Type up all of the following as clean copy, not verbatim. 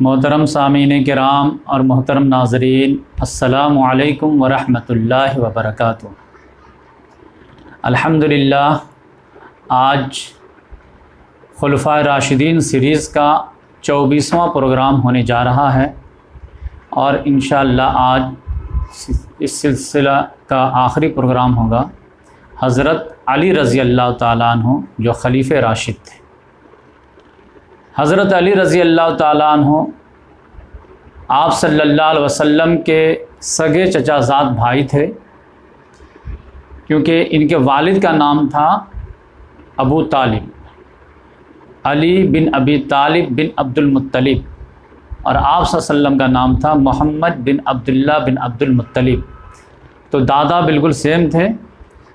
محترم سامعین کرام اور محترم ناظرین، السلام علیکم ورحمۃ اللہ وبرکاتہ۔ الحمدللہ آج خلفائے راشدین سیریز کا 24واں پروگرام ہونے جا رہا ہے، اور انشاءاللہ آج اس سلسلہ کا آخری پروگرام ہوگا حضرت علی رضی اللہ تعالیٰ عنہ جو خلیفہ راشد تھے۔ حضرت علی رضی اللہ تعالیٰ عنہ آپ صلی اللہ علیہ وسلم کے سگے چچا زاد بھائی تھے، کیونکہ ان کے والد کا نام تھا ابو طالب، علی بن ابی طالب بن عبد المطلب، اور آپ صلی اللہ علیہ وسلم کا نام تھا محمد بن عبداللہ بن عبد المطلب۔ تو دادا بالکل سیم تھے،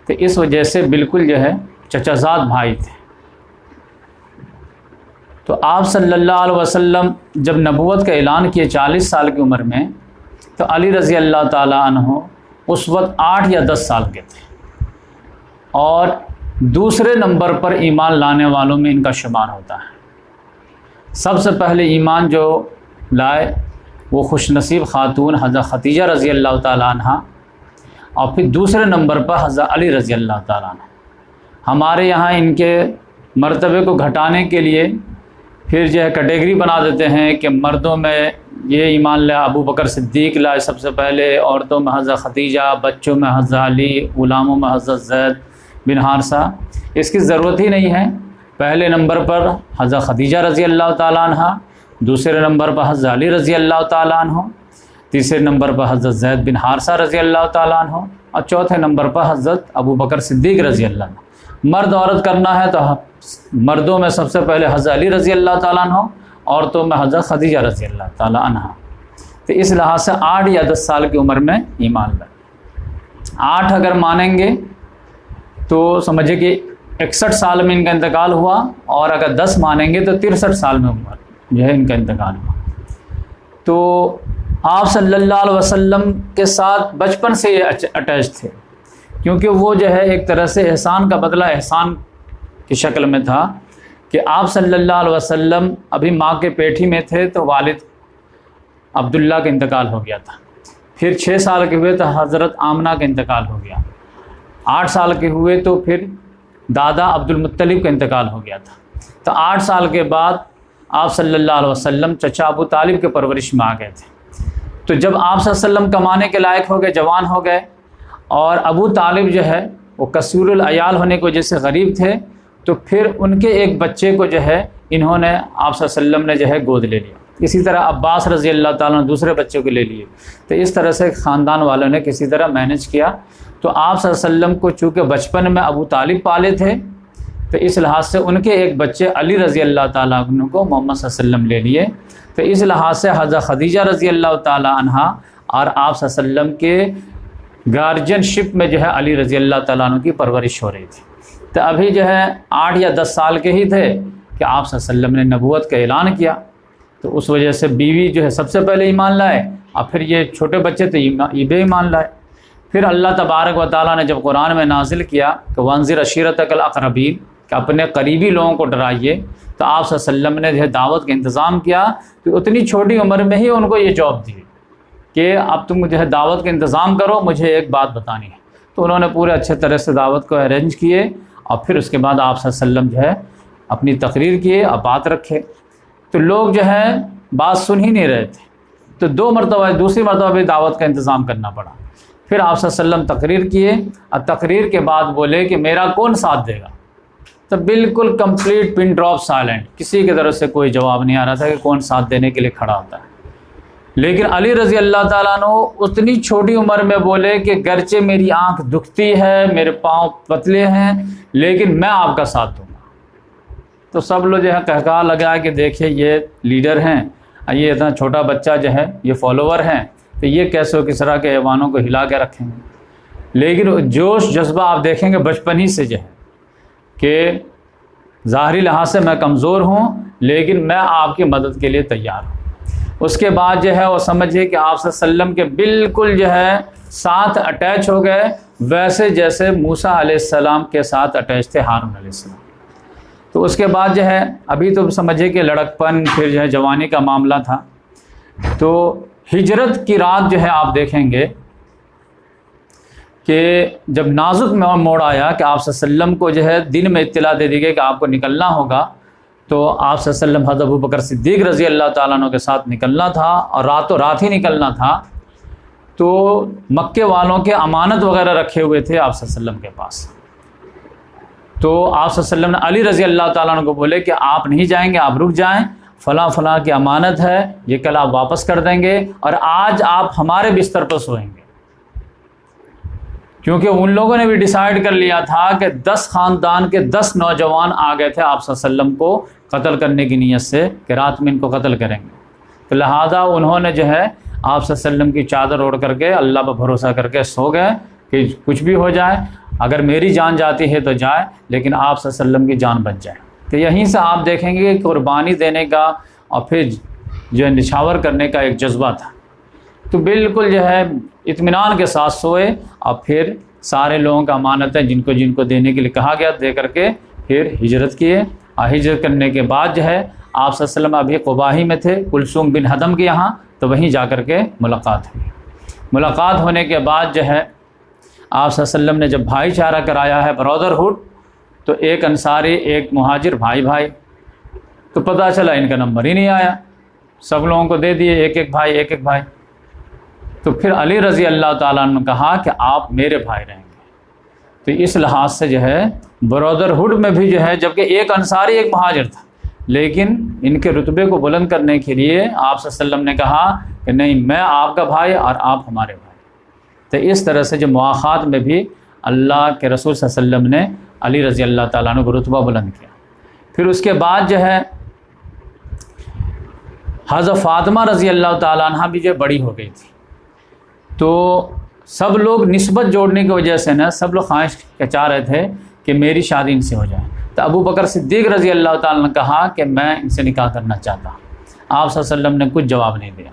تو اس وجہ سے بالکل جو ہے چچا زاد بھائی تھے۔ تو آپ صلی اللہ علیہ وسلم جب نبوت کا اعلان کیے 40 سال کی عمر میں، تو علی رضی اللہ تعالیٰ عنہ اس وقت 8 یا 10 سال کے تھے، اور دوسرے نمبر پر ایمان لانے والوں میں ان کا شمار ہوتا ہے۔ سب سے پہلے ایمان جو لائے وہ خوش نصیب خاتون حضرت ختیجہ رضی اللہ تعالیٰ عنہ، اور پھر دوسرے نمبر پر حضرت علی رضی اللہ تعالیٰ عنہ۔ ہمارے یہاں ان کے مرتبے کو گھٹانے کے لیے پھر جو ہے کیٹیگری بنا دیتے ہیں کہ مردوں میں یہ ایمان لائے ابو بکر صدیق لائے سب سے پہلے، عورتوں میں حضرت ختیجہ، بچوں میں حضرت علی، غلاموں میں حضرت زید بن حارثہ۔ اس کی ضرورت ہی نہیں ہے۔ پہلے نمبر پر حضرت ختیجہ رضی اللہ تعالیٰ عنہ، دوسرے نمبر پر حضرت علی رضی اللہ تعالیٰ عنہ، تیسرے نمبر پر حضرت زید بن حارثہ رضی اللہ تعالیٰ عنہ، اور چوتھے نمبر پر حضرت ابو بکر صدیق رضی اللہ عنہ۔ مرد عورت کرنا ہے تو مردوں میں سب سے پہلے حضرت علی رضی اللہ تعالیٰ عنہ، عورتوں میں حضرت ختیجہ رضی اللہ تعالیٰ عنہ۔ تو اس لحاظ سے 8 یا 10 سال کی عمر میں ایمان لائے۔ 8 اگر مانیں گے تو سمجھے کہ 61 سال میں ان کا انتقال ہوا، اور اگر 10 مانیں گے تو 63 سال میں عمر جو ہے ان کا انتقال ہوا۔ تو آپ صلی اللہ علیہ وسلم کے ساتھ بچپن سے یہ اٹیچ تھے، کیونکہ وہ جو ہے ایک طرح سے احسان کا بدلہ احسان کی شکل میں تھا کہ آپ صلی اللہ علیہ وسلم ابھی ماں کے پیٹ ہی میں تھے تو والد عبداللہ کا انتقال ہو گیا تھا، پھر 6 سال کے ہوئے تو حضرت آمنہ کا انتقال ہو گیا، 8 سال کے ہوئے تو پھر دادا عبد المطلب کا انتقال ہو گیا تھا۔ تو 8 سال کے بعد آپ صلی اللہ علیہ وسلم چچا ابو طالب کے پرورش میں آ گئے تھے۔ تو جب آپ صلی اللہ علیہ وسلم کمانے کے لائق ہو گئے، جوان ہو گئے، اور ابو طالب جو ہے وہ کثیر العیال ہونے کی وجہ سے غریب تھے، تو پھر ان کے ایک بچے کو جو ہے انہوں نے آپ صلی اللہ علیہ وسلم نے جو ہے گود لے لیا۔ اسی طرح عباس رضی اللہ تعالیٰ نے دوسرے بچے کو لے لیے۔ تو اس طرح سے خاندان والوں نے کسی طرح مینج کیا۔ تو آپ صلی اللہ علیہ وسلم کو چونکہ بچپن میں ابو طالب پالے تھے، تو اس لحاظ سے ان کے ایک بچے علی رضی اللہ تعالیٰ عنہ کو محمد صلی اللہ علیہ وسلم لے لیے۔ تو اس لحاظ سے حضرت خدیجہ رضی اللہ تعالیٰ عنہ اور آپ صلی اللہ علیہ وسلم کے گارجین شپ میں جو ہے علی رضی اللہ تعالیٰ عنہ کی پرورش ہو رہی تھی۔ تو ابھی جو ہے 8 یا 10 سال کے ہی تھے کہ آپ صلی اللہ علیہ وسلم نے نبوت کا اعلان کیا، تو اس وجہ سے بیوی جو ہے سب سے پہلے ایمان لائے، اور پھر یہ چھوٹے بچے تو یہ بھی ایمان لائے۔ پھر اللہ تبارک و تعالیٰ نے جب قرآن میں نازل کیا کہ وانذر عشیرتک الاقربین، کہ اپنے قریبی لوگوں کو ڈرائیے، تو آپ صلی اللہ علیہ وسلم نے جو ہے دعوت کا انتظام کیا۔ تو اتنی چھوٹی عمر میں ہی ان کو یہ جاب دی کہ اب تم جو ہے دعوت کا انتظام کرو، مجھے ایک بات بتانی ہے۔ تو انہوں نے پورے اچھے طرح سے دعوت کو ارینج کیے، اور پھر اس کے بعد آپ صلی اللہ علیہ وسلم جو ہے اپنی تقریر کیے اور بات رکھے۔ تو لوگ جو ہے بات سن ہی نہیں رہے تھے، تو دوسری مرتبہ بھی دعوت کا انتظام کرنا پڑا۔ پھر آپ صلی اللہ علیہ وسلم تقریر کیے، اور تقریر کے بعد بولے کہ میرا کون ساتھ دے گا؟ تو بالکل کمپلیٹ پن ڈراپ سائلنٹ، کسی کی طرف سے کوئی جواب نہیں آ رہا تھا کہ کون ساتھ دینے کے لیے کھڑا ہوتا ہے۔ لیکن علی رضی اللہ تعالیٰ عنہ اتنی چھوٹی عمر میں بولے کہ گرچہ میری آنکھ دکھتی ہے، میرے پاؤں پتلے ہیں، لیکن میں آپ کا ساتھ دوں گا۔ تو سب لوگ جو ہے کہکہا لگا کہ دیکھیے یہ لیڈر ہیں، یہ اتنا چھوٹا بچہ جو ہے یہ فالوور ہیں، تو یہ کیسے و کس طرح کے ایوانوں کو ہلا کے رکھیں گے۔ لیکن جوش جذبہ آپ دیکھیں گے بچپن ہی سے جو ہے کہ ظاہری لحاظ سے میں کمزور ہوں، لیکن میں آپ کی مدد کے لیے تیار ہوں۔ اس کے بعد جو ہے وہ سمجھے کہ آپ صلی اللہ علیہ وسلم کے بالکل جو ہے ساتھ اٹیچ ہو گئے، ویسے جیسے موسیٰ علیہ السلام کے ساتھ اٹیچ تھے ہارون علیہ السلام۔ تو اس کے بعد جو ہے ابھی تو سمجھے کہ لڑکپن پھر جو ہے جوانی کا معاملہ تھا، تو ہجرت کی رات جو ہے آپ دیکھیں گے کہ جب نازک موڑ آیا کہ آپ صلی اللہ علیہ وسلم کو جو ہے دن میں اطلاع دے دی گئی کہ آپ کو نکلنا ہوگا، تو آپ صلی اللہ علیہ وسلم حضرت ابوبکر صدیق رضی اللہ تعالیٰ عنہ کے ساتھ نکلنا تھا اور راتوں رات ہی نکلنا تھا، تو مکے والوں کے امانت وغیرہ رکھے ہوئے تھے آپ صلی اللہ علیہ وسلم کے پاس۔ تو آپ صلی اللہ علیہ وسلم نے علی رضی اللہ تعالیٰ عنہ کو بولے کہ آپ نہیں جائیں گے، آپ رک جائیں، فلاں فلاں کی امانت ہے، یہ کل آپ واپس کر دیں گے اور آج آپ ہمارے بستر پر سوئیں گے، کیونکہ ان لوگوں نے بھی ڈیسائیڈ کر لیا تھا کہ 10 خاندان کے 10 نوجوان آ گئے تھے آپ صلی اللہ علیہ وسلم کو قتل کرنے کی نیت سے کہ رات میں ان کو قتل کریں گے، تو لہذا انہوں نے جو ہے آپ صلی اللہ علیہ وسلم کی چادر اوڑھ کر کے اللہ پر بھروسہ کر کے سو گئے کہ کچھ بھی ہو جائے، اگر میری جان جاتی ہے تو جائے لیکن آپ صلی اللہ علیہ وسلم کی جان بچ جائے۔ تو یہیں سے آپ دیکھیں گے کہ قربانی دینے کا اور پھر جو ہے نچھاور کرنے کا ایک جذبہ تھا، تو بالکل جو ہے اطمینان کے ساتھ سوئے اور پھر سارے لوگوں کا امانتیں جن کو دینے کے لیے کہا گیا دے کر کے پھر ہجرت کیے، اور ہجرت کرنے کے بعد جو ہے آپ صلی اللہ علیہ وسلم ابھی قباہی میں تھے کلثوم بن حدم کے یہاں، تو وہیں جا کر کے ملاقات ہوئی۔ ملاقات ہونے کے بعد جو ہے آپ صلی اللہ علیہ وسلم نے جب بھائی چارہ کرایا ہے برادرہڈ، تو ایک انصاری ایک مہاجر بھائی، تو پتہ چلا ان کا نمبر ہی نہیں آیا، سب لوگوں کو دے دیے ایک ایک بھائی۔ تو پھر علی رضی اللہ تعالیٰ عنہ نے کہا کہ آپ میرے بھائی رہیں گے، تو اس لحاظ سے جو ہے برادرہڈ میں بھی جو ہے جبکہ ایک انصاری ایک مہاجر تھا، لیکن ان کے رتبے کو بلند کرنے کے لیے آپ صلی اللہ علیہ وسلم نے کہا کہ نہیں، میں آپ کا بھائی اور آپ ہمارے بھائی۔ تو اس طرح سے جو مواخات میں بھی اللہ کے رسول صلی اللہ علیہ وسلم نے علی رضی اللہ تعالیٰ عنہ کو رتبہ بلند کیا۔ پھر اس کے بعد جو ہے حضرت فاطمہ رضی اللہ تعالیٰ عنہ بھی جو بڑی ہو گئی تھی، تو سب لوگ نسبت جوڑنے کی وجہ سے نا سب لوگ خواہش چاہ رہے تھے کہ میری شادی ان سے ہو جائے، تو ابو بکر صدیق رضی اللہ تعالیٰ نے کہا کہ میں ان سے نکاح کرنا چاہتا ہوں، آپ صلی اللہ علیہ وسلم نے کچھ جواب نہیں دیا۔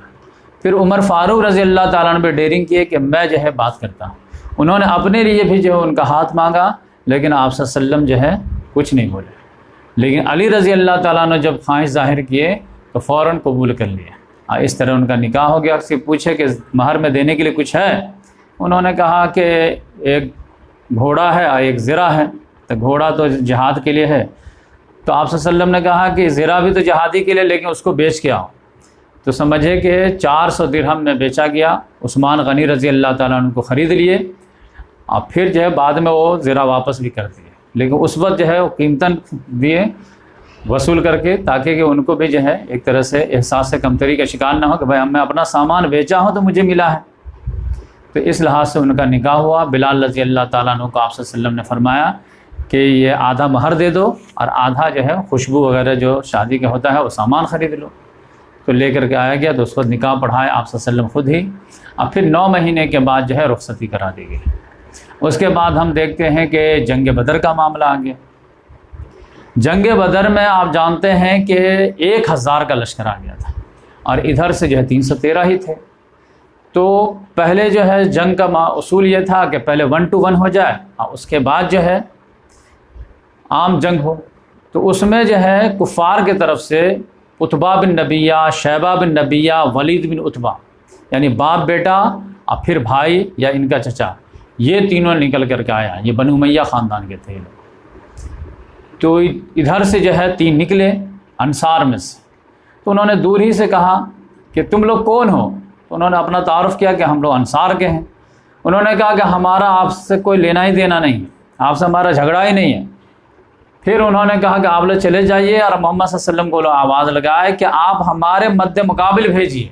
پھر عمر فاروق رضی اللہ تعالیٰ نے بھی ڈیرنگ کیے کہ میں جو ہے بات کرتا ہوں، انہوں نے اپنے لیے بھی جو ہے ان کا ہاتھ مانگا، لیکن آپ صلی اللہ علیہ وسلم جو ہے کچھ نہیں بولے، لیکن علی رضی اللہ تعالیٰ نے جب خواہش ظاہر کیے تو فوراً قبول کر لیا، اس طرح ان کا نکاح ہو گیا۔ اس سے پوچھے کہ مہر میں دینے کے لیے کچھ ہے، انہوں نے کہا کہ ایک گھوڑا ہے اور ایک زرہ ہے، تو گھوڑا تو جہاد کے لیے ہے، تو آپ صلی اللہ علیہ وسلم نے کہا کہ زرہ بھی تو جہادی کے لیے لیکن اس کو بیچ کے آؤ، تو سمجھے کہ 400 درہم میں بیچا گیا، عثمان غنی رضی اللہ تعالیٰ عنہ کو خرید لیے، اور پھر جو ہے بعد میں وہ زرہ واپس بھی کر دیے، لیکن اس وقت جو ہے وہ قیمتاً دیے وصول کر کے، تاکہ کہ ان کو بھی جو ہے ایک طرح سے احساس کمتری کا شکار نہ ہو کہ بھائی میں اپنا سامان بیچا ہوں تو مجھے ملا ہے۔ تو اس لحاظ سے ان کا نکاح ہوا۔ بلال رضی اللہ تعالیٰ عنہ کو آپ صلی اللہ علیہ وسلم نے فرمایا کہ یہ آدھا مہر دے دو اور آدھا جو ہے خوشبو وغیرہ جو شادی کا ہوتا ہے وہ سامان خرید لو، تو لے کر کے آیا گیا، تو اس وقت نکاح پڑھایا آپ صلی اللہ علیہ وسلم خود ہی، اور پھر 9 مہینے کے بعد جو ہے رخصتی کرا دی گئی۔ اس کے بعد ہم دیکھتے ہیں کہ جنگ بدر کا معاملہ آ گیا۔ جنگ بدر میں آپ جانتے ہیں کہ 1000 کا لشکر آ گیا تھا اور ادھر سے جو ہے 313 ہی تھے، تو پہلے جو ہے جنگ کا اصول یہ تھا کہ پہلے 1 to 1 ہو جائے اور اس کے بعد جو ہے عام جنگ ہو، تو اس میں جو ہے کفار کے طرف سے عتبہ بن نبیہ، شیبہ بن نبیہ، ولید بن عتبہ، یعنی باپ بیٹا اور پھر بھائی یا ان کا چچا، یہ تینوں نکل کر کے آیا، یہ بنو امیہ خاندان کے تھے لوگ۔ تو ادھر سے جو ہے 3 نکلے انصار میں سے، تو انہوں نے دور ہی سے کہا کہ تم لوگ کون ہو، تو انہوں نے اپنا تعارف کیا کہ ہم لوگ انصار کے ہیں۔ انہوں نے کہا کہ ہمارا آپ سے کوئی لینا ہی دینا نہیں ہے، آپ سے ہمارا جھگڑا ہی نہیں ہے۔ پھر انہوں نے کہا کہ آپ لوگ چلے جائیے اور محمد صلی اللہ علیہ وسلم کو آواز لگائے کہ آپ ہمارے مد مقابل بھیجیے،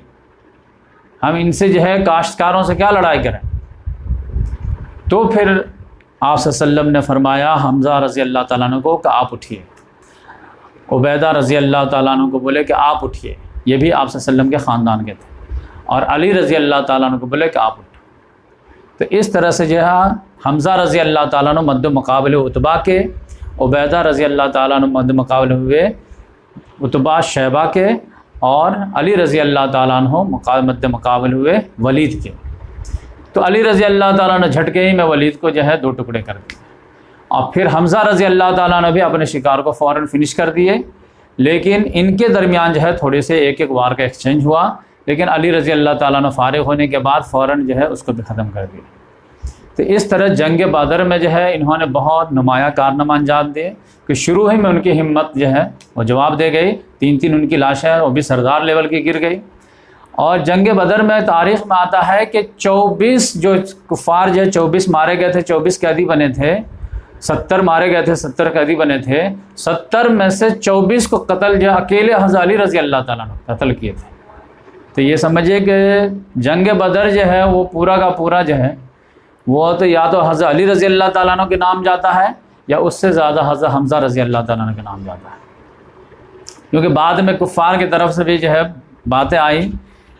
ہم ان سے جو ہے کاشتکاروں سے کیا لڑائی کریں۔ تو پھر آپ صلی اللہ علیہ وسلم نے فرمایا حمزہ رضی اللہ تعالیٰ عنہ کو کہ آپ اٹھیے، عبیدہ رضی اللہ تعالیٰ عنہ کو بولے کہ آپ اٹھیے، یہ بھی آپ صلی اللہ علیہ وسلم کے خاندان کے تھے، اور علی رضی اللہ تعالیٰ عنہ کو بولے کہ آپ اٹھو۔ تو اس طرح سے جو ہے حمزہ رضی اللہ تعالیٰ عنہ مد مقابل عتبہ کے، عبیدہ رضی اللہ تعالیٰ عنہ مد مقابل ہوئے عتبہ شیبہ کے، اور علی رضی اللہ تعالیٰ عنہ مد مقابل ہوئے ولید کے۔ تو علی رضی اللہ تعالیٰ نے جھٹکے ہی میں ولید کو جو ہے 2 ٹکڑے کر دیے، اور پھر حمزہ رضی اللہ تعالیٰ نے بھی اپنے شکار کو فوراً فنش کر دیے، لیکن ان کے درمیان جو ہے تھوڑے سے ایک وار کا ایکسچینج ہوا لیکن علی رضی اللہ تعالیٰ نے فارغ ہونے کے بعد فوراً جو ہے اس کو بھی ختم کر دیا۔ تو اس طرح جنگ بدر میں جو ہے انہوں نے بہت نمایاں کارنامہ انجام دیے کہ شروع ہی میں ان کی ہمت جو ہے وہ جواب دے گئی، 3 ان کی لاشیں وہ بھی سردار لیول کی گر گئی۔ اور جنگ بدر میں تاریخ میں آتا ہے کہ 24 جو کفار جو ہے 24 مارے گئے تھے، 24 قیدی بنے تھے، 70 مارے گئے تھے، 70 قیدی بنے تھے، 70 میں سے 24 کو قتل جو اکیلے حضرت علی رضی اللہ تعالیٰ نے قتل کیے تھے۔ تو یہ سمجھے کہ جنگ بدر جو ہے وہ پورا کا پورا جو ہے وہ تو یا تو حضرت علی رضی اللہ تعالیٰ عنہ کے نام جاتا ہے یا اس سے زیادہ حضرت حمزہ رضی اللہ تعالیٰ عنہ کے نام جاتا ہے، کیونکہ بعد میں کفار کی طرف سے بھی جو ہے باتیں آئیں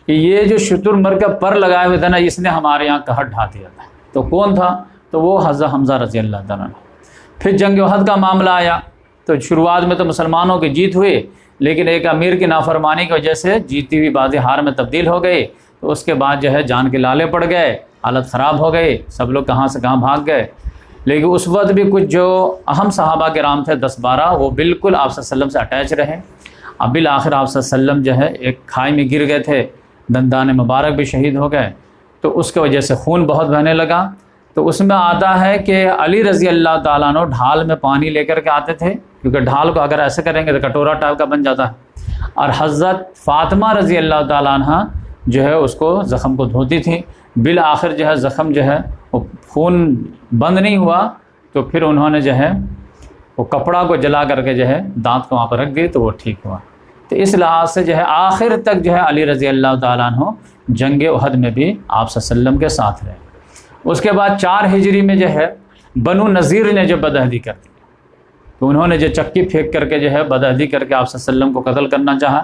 کہ یہ جو شتر مر کا پر لگائے ہوئے تھے نا، اس نے ہمارے یہاں قحط ڈھا دیا تھا۔ تو کون تھا؟ تو وہ حضرت حمزہ رضی اللہ تعالیٰ عنہ۔ پھر جنگ احد کا معاملہ آیا تو شروعات میں تو مسلمانوں کی جیت ہوئی، لیکن ایک امیر کی نافرمانی کی وجہ سے جیتی ہوئی بازی ہار میں تبدیل ہو گئی۔ تو اس کے بعد جو ہے جان کے لالے پڑ گئے، حالت خراب ہو گئی، سب لوگ کہاں سے کہاں بھاگ گئے۔ لیکن اس وقت بھی کچھ جو اہم صحابہ کرام تھے 10-12 وہ بالکل آپ صلی اللہ علیہ وسلم سے اٹیچ رہے۔ اب بالآخر آپ صلی اللہ علیہ وسلم جو ہے ایک کھائی میں گر گئے تھے، دندان مبارک بھی شہید ہو گئے، تو اس کی وجہ سے خون بہت بہنے لگا۔ تو اس میں آتا ہے کہ علی رضی اللہ تعالیٰ عنہ ڈھال میں پانی لے کر کے آتے تھے، کیونکہ ڈھال کو اگر ایسے کریں گے تو کٹورا ٹائپ کا بن جاتا ہے، اور حضرت فاطمہ رضی اللہ تعالیٰ عنہ جو ہے اس کو زخم کو دھوتی تھی۔ بالآخر جو ہے زخم جو ہے وہ خون بند نہیں ہوا، تو پھر انہوں نے جو ہے وہ کپڑا کو جلا کر کے جو ہے دانت کو وہاں پر رکھ دی تو وہ ٹھیک ہوا۔ تو اس لحاظ سے جو ہے آخر تک جو ہے علی رضی اللہ تعالیٰ عنہ جنگ احد میں بھی آپ صلی اللہ علیہ وسلم کے ساتھ رہے۔ اس کے بعد 4 ہجری میں جو ہے بنو نذیر نے جو بدعہدی کر دی، تو انہوں نے جو چکی پھینک کر کے جو ہے بدعہدی کر کے آپ صلی اللہ علیہ وسلم کو قتل کرنا چاہا،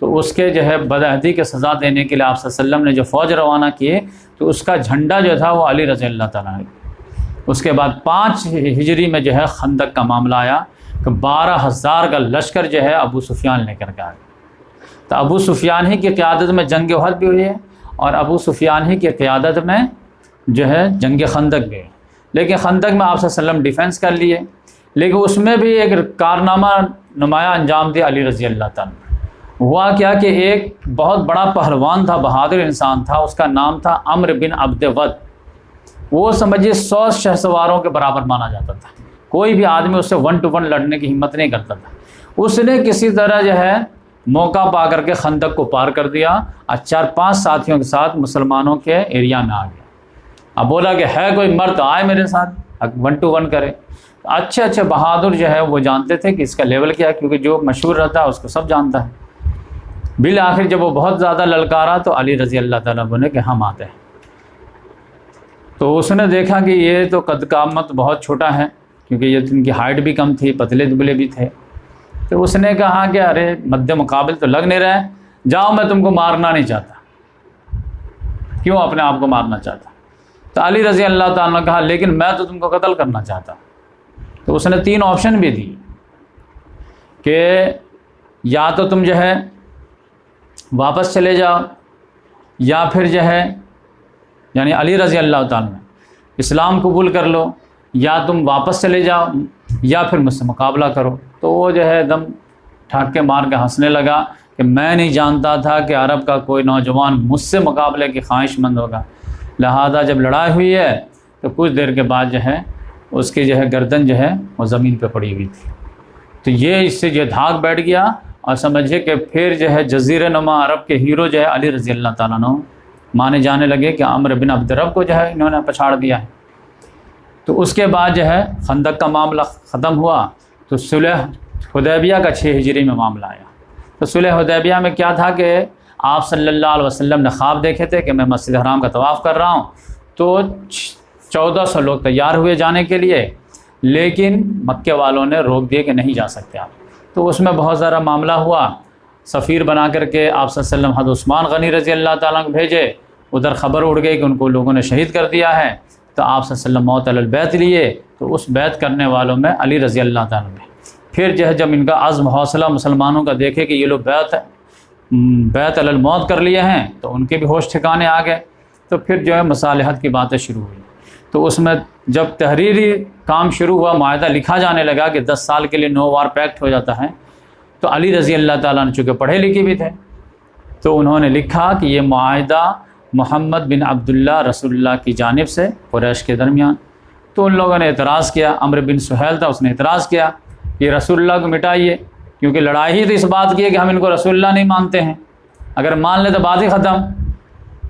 تو اس کے جو ہے بدعہدی کے سزا دینے کے لیے آپ صلی اللہ علیہ وسلم نے جو فوج روانہ کیے تو اس کا جھنڈا جو تھا وہ علی رضی اللہ تعالیٰ نے۔ اس کے بعد 5 ہجری میں جو ہے خندق کا معاملہ آیا کہ 12,000 کا لشکر جو ہے ابو سفیان لے کر کے آ گیا۔ تو ابو سفیان ہی کی قیادت میں جنگ احد بھی ہوئی ہے، اور ابو سفیان ہی کی قیادت میں جو ہے جنگ خندق گئے۔ لیکن خندق میں آپ صلی اللہ علیہ وسلم ڈیفینس کر لیے، لیکن اس میں بھی ایک کارنامہ نمایاں انجام دیا علی رضی اللہ تعالیٰ۔ ہوا کیا کہ ایک بہت بڑا پہلوان تھا، بہادر انسان تھا، اس کا نام تھا عمرو بن عبد ود۔ وہ سمجھیے 100 شہ سواروں کے برابر مانا جاتا تھا، کوئی بھی آدمی اس سے 1 to 1 لڑنے کی ہمت نہیں کرتا تھا۔ اس نے کسی طرح جو ہے موقع پا کر کے خندق کو پار کر دیا اور 4-5 ساتھیوں کے ساتھ مسلمانوں کے ایریا میں آ گیا۔ اب بولا کہ ہے کوئی مرد آئے میرے ساتھ 1 to 1 کرے۔ اچھے بہادر جو ہے وہ جانتے تھے کہ اس کا لیول کیا ہے، کیونکہ جو مشہور رہتا ہے اس کو سب جانتا ہے۔ بالآخر جب وہ بہت زیادہ للکارا تو علی رضی اللہ تعالیٰ بولے کہ ہم آتے ہیں۔ تو اس نے دیکھا کہ یہ تو قد قامت بہت چھوٹا ہے، کیونکہ یہ ان کی ہائٹ بھی کم تھی، پتلے دبلے بھی تھے۔ تو اس نے کہا کہ ارے مد مقابل تو لگ نہیں رہے، جاؤ میں تم کو مارنا نہیں چاہتا۔ کیوں اپنے آپ کو مارنا چاہتا؟ تو علی رضی اللہ تعالیٰ نے کہا لیکن میں تو تم کو قتل کرنا چاہتا۔ تو اس نے 3 آپشن بھی دی کہ یا تو تم جو ہے واپس چلے جاؤ، یا پھر جو ہے یعنی علی رضی اللہ تعالیٰ نے اسلام قبول کر لو، یا تم واپس چلے جاؤ یا پھر مجھ سے مقابلہ کرو۔ تو وہ جو ہے دم ٹھاک کے مار کے ہنسنے لگا کہ میں نہیں جانتا تھا کہ عرب کا کوئی نوجوان مجھ سے مقابلے کی خواہش مند ہوگا، لہذا جب لڑائی ہوئی ہے تو کچھ دیر کے بعد جو ہے اس کی جو ہے گردن جو ہے وہ زمین پہ پڑی ہوئی تھی۔ تو یہ اس سے جو دھاگ بیٹھ گیا، اور سمجھے کہ پھر جو ہے جزیرہ نما عرب کے ہیرو جو ہے علی رضی اللہ تعالیٰ عنہ مانے جانے لگے کہ عمرو بن عبد رب کو جو ہے انہوں نے پچھاڑ دیا ہے۔ تو اس کے بعد جو ہے خندق کا معاملہ ختم ہوا، تو صلح حدیبیہ کا 6 ہجری میں معاملہ آیا۔ تو صلح حدیبیہ میں کیا تھا کہ آپ صلی اللہ علیہ وسلم نے خواب دیکھے تھے کہ میں مسجد حرام کا طواف کر رہا ہوں، تو 1400 لوگ تیار ہوئے جانے کے لیے، لیکن مکے والوں نے روک دیے کہ نہیں جا سکتے آپ۔ تو اس میں بہت سارا معاملہ ہوا، سفیر بنا کر کے آپ صلی اللہ علیہ وسلم حضرت عثمان غنی رضی اللہ تعالیٰ کو بھیجے، ادھر خبر اڑ گئی کہ ان کو لوگوں نے شہید کر دیا ہے۔ تو آپ صلی اللہ علیہ وسلم موت علی البیت لیے، تو اس بیعت کرنے والوں میں علی رضی اللہ تعالیٰ نے پھر جو ہے جب ان کا عزم حوصلہ مسلمانوں کا دیکھے کہ یہ لوگ بیعت علی الموت کر لیے ہیں، تو ان کے بھی ہوش ٹھکانے آ گئے۔ تو پھر جو ہے مصالحت کی باتیں شروع ہوئی۔ تو اس میں جب تحریری کام شروع ہوا، معاہدہ لکھا جانے لگا کہ 10 سال کے لیے نو وار پیکٹ ہو جاتا ہے، تو علی رضی اللہ تعالیٰ نے چونکہ پڑھے لکھے بھی تھے، تو انہوں نے لکھا کہ یہ معاہدہ محمد بن عبداللہ رسول اللہ کی جانب سے قریش کے درمیان. تو ان لوگوں نے اعتراض کیا. عمرو بن سہیل تھا، اس نے اعتراض کیا کہ رسول اللہ کو مٹائیے، کیونکہ لڑائی ہی تو اس بات کی ہے کہ ہم ان کو رسول اللہ نہیں مانتے ہیں، اگر مان لیں تو بات ہی ختم.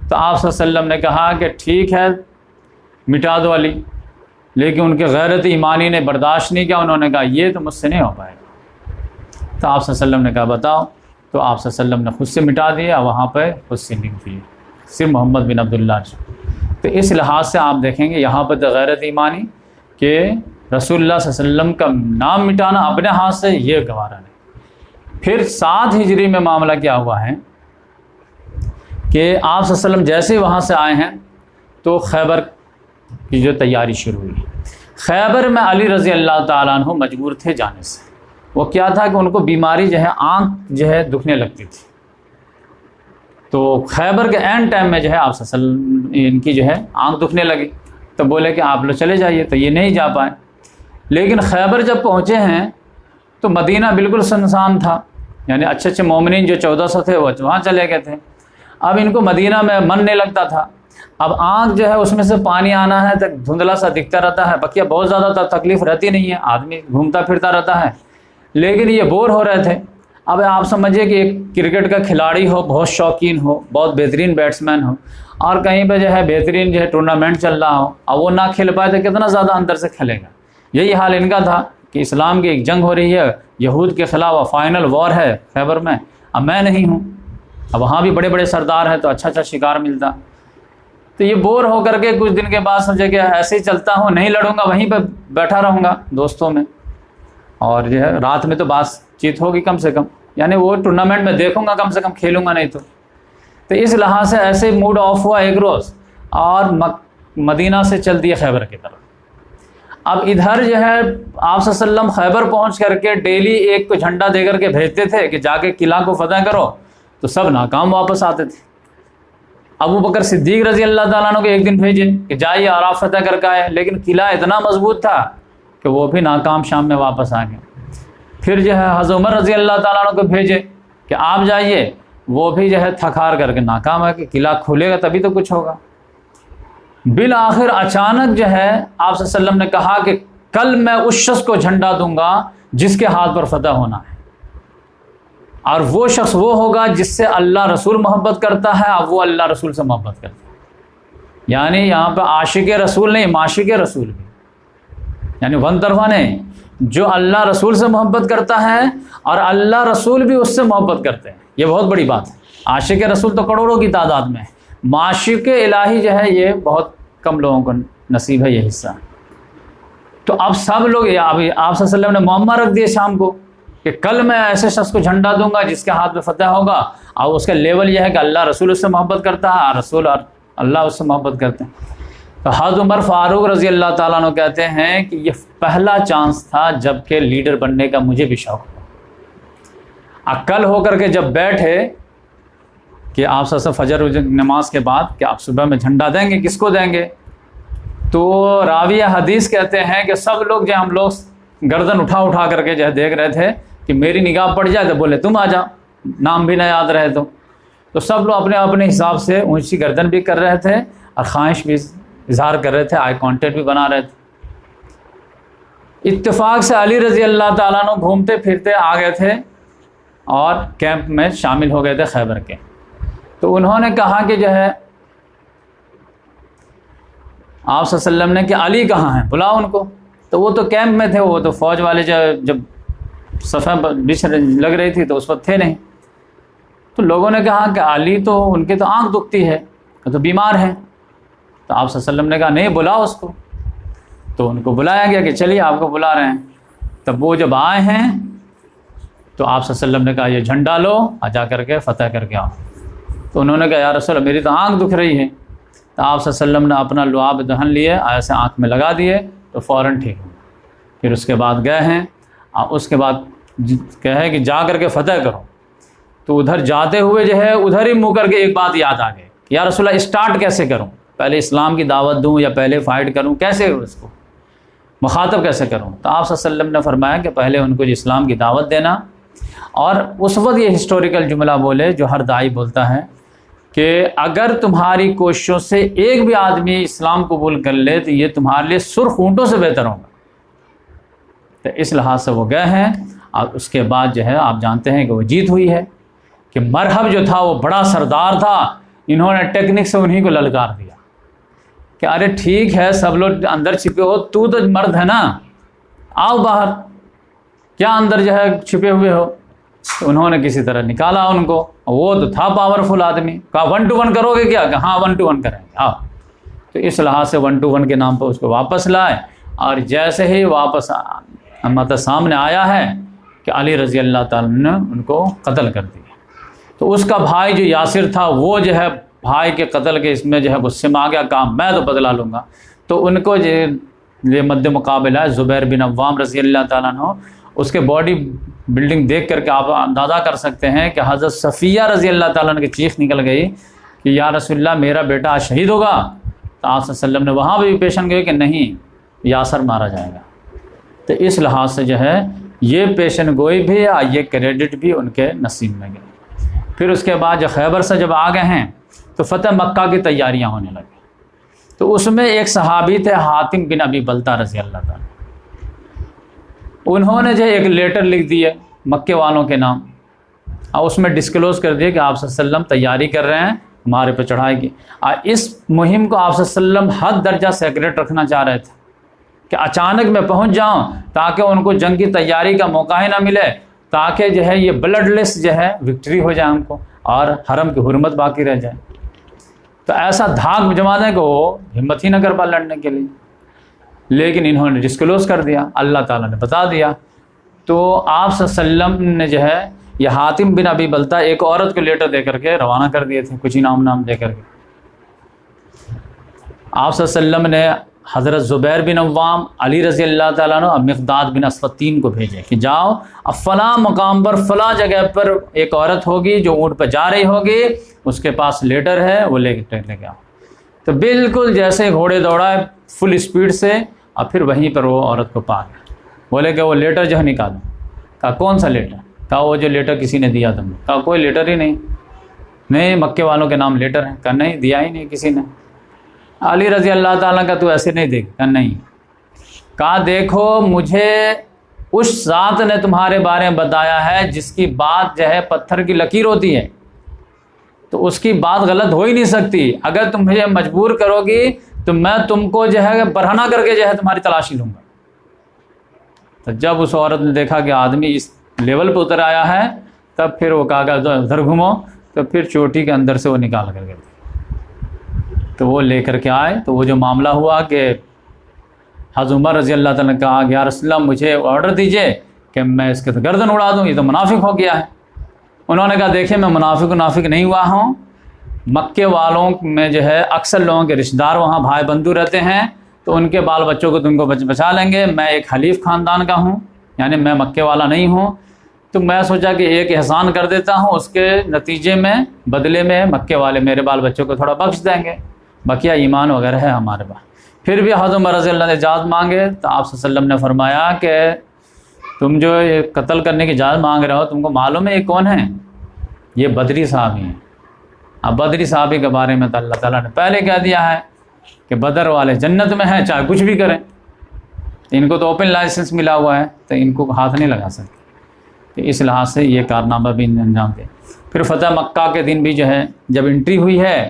تو آپ صلی اللہ علیہ وسلم نے کہا کہ ٹھیک ہے مٹا دو علی، لیکن ان کے غیرت ایمانی نے برداشت نہیں کیا. انہوں نے کہا یہ تو مجھ سے نہیں ہو پائے گا. تو آپ صلی اللہ علیہ وسلم نے کہا بتاؤ. تو آپ صلی اللہ علیہ وسلم نے خود سے مٹا دیا، وہاں پہ خود سے لکھ دیے صرف محمد بن عبداللہ. تو اس لحاظ سے آپ دیکھیں گے یہاں پر غیرت ایمانی کہ رسول اللہ صلی اللہ علیہ وسلم کا نام مٹانا اپنے ہاتھ سے یہ گوارا نہیں. پھر 7 ہجری میں معاملہ کیا ہوا ہے کہ آپ صلی اللہ علیہ وسلم جیسے وہاں سے آئے ہیں تو خیبر کی جو تیاری شروع ہوئی. خیبر میں علی رضی اللہ تعالیٰ عنہ مجبور تھے جانے سے. وہ کیا تھا کہ ان کو بیماری جو ہے آنکھ جو ہے دکھنے لگتی تھی. تو خیبر کے اینڈ ٹائم میں جو ہے آپ صلی اللہ علیہ وسلم ان کی جو ہے آنکھ دکھنے لگی. تو بولے کہ آپ لوگ چلے جائیے. تو یہ نہیں جا پائے. لیکن خیبر جب پہنچے ہیں تو مدینہ بالکل سنسان تھا، یعنی اچھے اچھے مومنین جو 1400 تھے وہ وہاں چلے گئے تھے. اب ان کو مدینہ میں من نہیں لگتا تھا. اب آنکھ جو ہے اس میں سے پانی آنا ہے تو دھندلا سا دکھتا رہتا ہے. بقیہ بہت زیادہ تکلیف رہتی نہیں ہے، آدمی گھومتا پھرتا رہتا ہے، لیکن یہ بور ہو رہے تھے. اب آپ سمجھیے کہ ایک کرکٹ کا کھلاڑی ہو، بہت شوقین ہو، بہت بہترین بیٹسمین ہو، اور کہیں پہ جو ہے بہترین جو ہے ٹورنامنٹ چل رہا ہو، اب وہ نہ کھیل پائے تو کتنا زیادہ اندر سے کھیلے گا. یہی حال ان کا تھا کہ اسلام کی ایک جنگ ہو رہی ہے یہود کے خلاف، فائنل وار ہے خیبر میں، اب میں نہیں ہوں، اب وہاں بھی بڑے بڑے سردار ہیں تو اچھا اچھا شکار ملتا. تو یہ بور ہو کر کے کچھ دن کے بعد سمجھے کہ ایسے ہی چلتا ہوں، نہیں لڑوں گا، وہیں پہ بیٹھا رہوں گا دوستوں میں، اور جو ہے رات میں تو بات چیت ہوگی کم سے کم، یعنی وہ ٹورنامنٹ میں دیکھوں گا کم سے کم، کھیلوں گا نہیں تو. تو اس لحاظ سے ایسے موڈ آف ہوا ایک روز اور مدینہ سے چل دیا خیبر کی طرف. اب ادھر جو ہے آپ صلی اللہ علیہ وسلم خیبر پہنچ کر کے ڈیلی ایک کو جھنڈا دے کر کے بھیجتے تھے کہ جا کے قلعہ کو فتح کرو، تو سب ناکام واپس آتے تھے. ابو بکر صدیق رضی اللہ تعالیٰ عنہ کو ایک دن بھیجے کہ جائیے اور آپ فتح کر کے آئے، لیکن قلعہ اتنا مضبوط تھا کہ وہ بھی ناکام، شام میں واپس آ گئے. پھر جو ہے حضرت عمر رضی اللہ تعالیٰ عنہ کو بھیجے کہ آپ جائیے، وہ بھی جو ہے تھکار کر کے ناکام ہے کہ قلعہ کھلے گا تبھی تو کچھ ہوگا. بالآخر اچانک جو ہے آپ صلی اللہ علیہ وسلم نے کہا کہ کل میں اس شخص کو جھنڈا دوں گا جس کے ہاتھ پر فتح ہونا ہے، اور وہ شخص وہ ہوگا جس سے اللہ رسول محبت کرتا ہے، اور وہ اللہ رسول سے محبت کرتا ہے. یعنی یہاں پہ عاشق رسول نہیں، معاشق رسول بھی، یعنی ون طرفہ نہیں، جو اللہ رسول سے محبت کرتا ہے اور اللہ رسول بھی اس سے محبت کرتے ہیں. یہ بہت بڑی بات ہے. عاشق رسول تو کروڑوں کی تعداد میں ہے، معاشق الہی جو ہے یہ بہت کم لوگوں کو نصیب ہے یہ حصہ. تو اب سب لوگ آپ صلی اللہ علیہ وسلم نے معمہ رکھ دیا شام کو کہ کل میں ایسے شخص کو جھنڈا دوں گا جس کے ہاتھ میں فتح ہوگا، اور اس کا لیول یہ ہے کہ اللہ رسول اس سے محبت کرتا ہے اور رسول اور اللہ اس سے محبت کرتے ہیں. تو حضرت عمر فاروق رضی اللہ تعالیٰ عنہ کہتے ہیں کہ یہ پہلا چانس تھا جب کہ لیڈر بننے کا مجھے بھی شوق ہوا. عقل ہو کر کے جب بیٹھے کہ آپ سب فجر نماز کے بعد کہ آپ صبح میں جھنڈا دیں گے، کس کو دیں گے؟ تو راویہ حدیث کہتے ہیں کہ سب لوگ جو ہم لوگ گردن اٹھا کر کے جو ہے دیکھ رہے تھے کہ میری نگاہ پڑ جائے تو بولے تم آ جاؤ، نام بھی نہ یاد رہے تو سب لوگ اپنے اپنے حساب سے اونچی گردن بھی کر رہے تھے اور خواہش بھی اظہار کر رہے تھے، آئی کانٹیکٹ بھی بنا رہے تھے. اتفاق سے علی رضی اللہ تعالیٰ عنہ گھومتے پھرتے آ گئے تھے اور کیمپ میں شامل ہو گئے تھے خیبر کے. تو انہوں نے کہا کہ جو ہے آپ صلی اللہ علیہ وسلم نے کہ علی کہاں ہیں، بلاؤ ان کو. تو وہ تو کیمپ میں تھے، وہ تو فوج والے جب صفیں بیچ لگ رہی تھی تو اس وقت تھے نہیں. تو لوگوں نے کہا کہ علی تو ان کی تو آنکھ دکھتی ہے، وہ تو بیمار ہیں. تو آپ صلی اللہ علیہ وسلم نے کہا نہیں، بلاؤ اس کو. تو ان کو بلایا گیا کہ چلیے آپ کو بلا رہے ہیں. تب وہ جب آئے ہیں تو آپ صلی اللہ علیہ وسلم نے کہا یہ جھنڈا لو اور جا کر کے فتح کر کے آؤ. تو انہوں نے کہا یا رسول اللہ میری تو آنکھ دکھ رہی ہے. تو آپ صلی اللہ علیہ وسلم نے اپنا لعاب دہن لیے، ایسے آنکھ میں لگا دیے تو فوراً ٹھیک ہو. پھر اس کے بعد گئے ہیں اور اس کے بعد کہے کہ جا کر کے فتح کرو. تو ادھر جاتے ہوئے جو ہے ادھر ہی منہ کر کے ایک بات یاد آ گئی کہ یا رسول اللہ اسٹارٹ کیسے کروں، پہلے اسلام کی دعوت دوں یا پہلے فائٹ کروں، کیسے اس کو مخاطب کیسے کروں؟ تو آپ صلی اللہ علیہ وسلم نے فرمایا کہ پہلے ان کو اسلام کی دعوت دینا اور اس وقت یہ ہسٹوریکل جملہ بولے جو ہر داعی بولتا ہے کہ اگر تمہاری کوششوں سے ایک بھی آدمی اسلام قبول کر لے تو یہ تمہارے لیے سرخ اونٹوں سے بہتر ہوگا. تو اس لحاظ سے وہ گئے ہیں. اور اس کے بعد جو ہے آپ جانتے ہیں کہ وہ جیت ہوئی ہے کہ مرحب جو تھا وہ بڑا سردار تھا، انہوں نے ٹیکنک سے انہی کو للکار دیا کہ ارے ٹھیک ہے سب لوگ اندر چھپے ہو، تو مرد ہے نا، آؤ باہر، کیا اندر جو ہے چھپے ہوئے ہو. تو انہوں نے کسی طرح نکالا ان کو. وہ تو تھا پاورفل آدمی، کہا 1 to 1 کرو گے کیا؟ کہ ہاں 1 to 1 کریں گے آؤ. تو اس لحاظ سے 1 to 1 کے نام پر اس کو واپس لائے. اور جیسے ہی واپس مطلب سامنے آیا ہے کہ علی رضی اللہ تعالیٰ نے ان کو قتل کر دیا. تو اس کا بھائی جو یاسر تھا وہ جو ہے بھائی کے قتل کے اس میں جو ہے غصے میں آ گیا، کہا میں تو بدلا لوں گا. تو ان کو یہ مد مقابل ہے زبیر بن عوام رضی اللہ تعالیٰ عنہ. اس کے باڈی بلڈنگ دیکھ کر کے آپ اندازہ کر سکتے ہیں کہ حضرت صفیہ رضی اللہ تعالیٰ عنہ کی چیخ نکل گئی کہ یا رسول اللہ میرا بیٹا آج شہید ہوگا. تو آپ صلی اللہ علیہ وسلم نے وہاں بھی پیشن گوئی کہ نہیں، یاسر مارا جائے گا. تو اس لحاظ سے جو ہے یہ پیشن گوئی بھی اور یہ کریڈٹ بھی ان کے نصیب میں گئے. پھر اس کے بعد جو خیبر سے جب آ گئے ہیں تو فتح مکہ کی تیاریاں ہونے لگی. تو اس میں ایک صحابی تھے حاتم بن ابی بلتہ رضی اللہ تعالیٰ. انہوں نے جو ایک لیٹر لکھ دی ہے مکے والوں کے نام اور اس میں ڈسکلوز کر دیا کہ آپ صلی اللہ علیہ وسلم تیاری کر رہے ہیں ہمارے پہ چڑھائی کی. اور اس مہم کو آپ صلی اللہ علیہ وسلم حد درجہ سیکریٹ رکھنا چاہ رہے تھے کہ اچانک میں پہنچ جاؤں تاکہ ان کو جنگ کی تیاری کا موقع ہی نہ ملے، تاکہ جو ہے یہ بلڈ لیس جو ہے وکٹری ہو جائے ہم کو اور حرم کی حرمت باقی رہ جائے. تو ایسا دھاک جما دیں کہ وہ ہمت ہی نہ کر پا لڑنے کے لیے. لیکن انہوں نے ڈسکلوز کر دیا، اللہ تعالیٰ نے بتا دیا. تو آپ صلی اللہ علیہ وسلم نے جو ہے یہ حاتم بن ابی بلتہ ایک عورت کو لیٹر دے کر کے روانہ کر دیے تھے، کچھ انعام دے کر کے. آپ صلی اللہ علیہ وسلم نے حضرت زبیر بن عوام، علی رضی اللہ تعالیٰ عنہ اور مقداد بن اسود 3 کو بھیجے کہ جاؤ اب فلاں مقام پر فلاں جگہ پر ایک عورت ہوگی جو اونٹ پہ جا رہی ہوگی، اس کے پاس لیٹر ہے وہ لے کے آؤ. تو بالکل جیسے گھوڑے دوڑا فل اسپیڈ سے اور پھر وہیں پر وہ عورت کو پا گیا. بولے کہ وہ لیٹر جو ہے نکالو. کہا کون سا لیٹر؟ کہا وہ جو لیٹر کسی نے دیا تم. کہا کوئی لیٹر ہی نہیں مکے والوں کے نام لیٹر ہے. کہا نہیں دیا ہی نہیں کسی نے. علی رضی اللہ تعالیٰ کا تو ایسے نہیں دیکھ. کہا نہیں. کہا دیکھو مجھے اس ذات نے تمہارے بارے میں بتایا ہے جس کی بات جو ہے پتھر کی لکیر ہوتی ہے، تو اس کی بات غلط ہو ہی نہیں سکتی. اگر تم مجھے مجبور کرو گی تو میں تم کو جو ہے برہنہ کر کے جو ہے تمہاری تلاشی لوں گا. تو جب اس عورت نے دیکھا کہ آدمی اس لیول پہ اتر آیا ہے تب پھر وہ کہا کہ ادھر گھومو. تو پھر چوٹی کے اندر سے وہ نکال کر کے تو وہ لے کر کے آئے. تو وہ جو معاملہ ہوا کہ حضرت عمر رضی اللہ تعالیٰ نے کہا کہ یا رسول اللہ مجھے آرڈر دیجئے کہ میں اس کے گردن اڑا دوں، یہ تو منافق ہو گیا ہے. انہوں نے کہا دیکھیں میں منافق نہیں ہوا ہوں. مکے والوں میں جو ہے اکثر لوگوں کے رشتہ دار وہاں بھائی بندو رہتے ہیں تو ان کے بال بچوں کو تم کو بچا لیں گے. میں ایک حلیف خاندان کا ہوں، یعنی میں مکے والا نہیں ہوں. تو میں سوچا کہ ایک احسان کر دیتا ہوں، اس کے نتیجے میں بدلے میں مکے والے میرے بال بچوں کو تھوڑا بخش دیں گے، بقیہ ایمان وغیرہ ہے ہمارے پاس. پھر بھی حضرت عمر رضی اللہ نے اجازت مانگے تو آپ صلی اللہ علیہ وسلم نے فرمایا کہ تم جو یہ قتل کرنے کی اجازت مانگ رہے ہو تم کو معلوم ہے یہ کون ہے؟ یہ بدری صحابی ہیں. اب بدری صحابی کے بارے میں تو اللہ تعالیٰ نے پہلے کہہ دیا ہے کہ بدر والے جنت میں ہیں چاہے کچھ بھی کریں. ان کو تو اوپن لائسنس ملا ہوا ہے تو ان کو ہاتھ نہیں لگا سکتے. تو اس لحاظ سے یہ کارنامہ بھی انجام دے. پھر فتح مکہ کے دن بھی جو ہے جب انٹری ہوئی ہے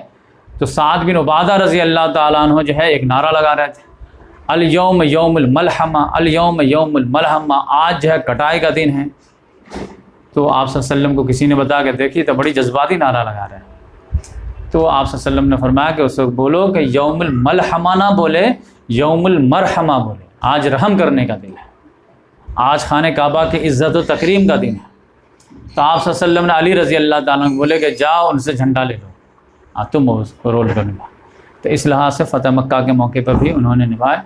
تو سعد بن عبادہ رضی اللہ تعالیٰ عنہ جو ہے ایک نعرہ لگا رہے تھے، الیوم یوم الملحمہ، الیوم یوم الملحمہ، آج جو ہے کٹائی کا دن ہے. تو آپ صلی اللہ علیہ وسلم کو کسی نے بتایا کہ دیکھیے تو بڑی جذباتی نعرہ لگا رہے ہیں. تو آپ صلی اللہ علیہ وسلم نے فرمایا کہ اس کو بولو کہ یوم الملحمہ نہ بولے، یوم المرحمہ بولے. آج رحم کرنے کا دن ہے، آج خانہ کعبہ کی عزت و تکریم کا دن ہے. تو آپ صلی اللہ علیہ وسلم نے علی رضی اللہ تعالیٰ عنہ بولے کہ جاؤ ان سے جھنڈا لے لو، تم اس کو رول کر نبھا. تو اس لحاظ سے فتح مکہ کے موقع پر بھی انہوں نے نبھائے.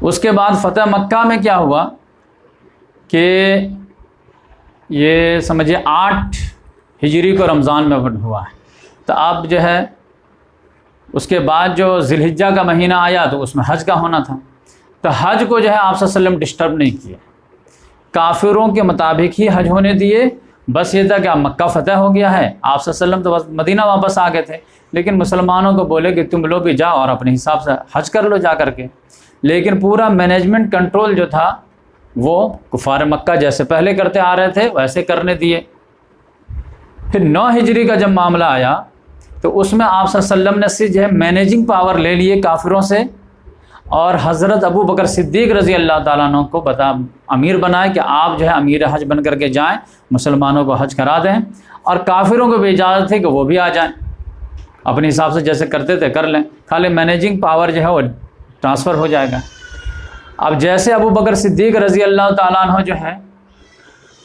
اس کے بعد فتح مکہ میں کیا ہوا کہ یہ سمجھے 8 ہجری کو رمضان میں ہوا ہے. تو اب جو ہے اس کے بعد جو ذی الحجہ کا مہینہ آیا تو اس میں حج کا ہونا تھا. تو حج کو جو ہے آپ صلی اللہ علیہ وسلم ڈسٹرب نہیں کیا. کافروں کے مطابق ہی حج ہونے دیے. بس یہ تھا کہ اب مکہ فتح ہو گیا ہے, آپ صلی اللہ علیہ وسلم تو بس مدینہ واپس آ گئے تھے, لیکن مسلمانوں کو بولے کہ تم لوگ بھی جاؤ اور اپنے حساب سے حج کر لو جا کر کے. لیکن پورا مینجمنٹ کنٹرول جو تھا وہ کفار مکہ جیسے پہلے کرتے آ رہے تھے ویسے کرنے دیے. پھر 9 ہجری کا جب معاملہ آیا تو اس میں آپ صلی اللہ علیہ وسلم نے سے جو ہے مینیجنگ پاور لے لیے کافروں سے, اور حضرت ابو بکر صدیق رضی اللہ تعالیٰ عنہ کو امیر بنائے کہ آپ جو ہے امیر حج بن کر کے جائیں, مسلمانوں کو حج کرا دیں, اور کافروں کو بھی اجازت ہے کہ وہ بھی آ جائیں, اپنے حساب سے جیسے کرتے تھے کر لیں, خالی مینیجنگ پاور جو ہے وہ ٹرانسفر ہو جائے گا. اب جیسے ابو بکر صدیق رضی اللہ تعالیٰ عنہ جو ہے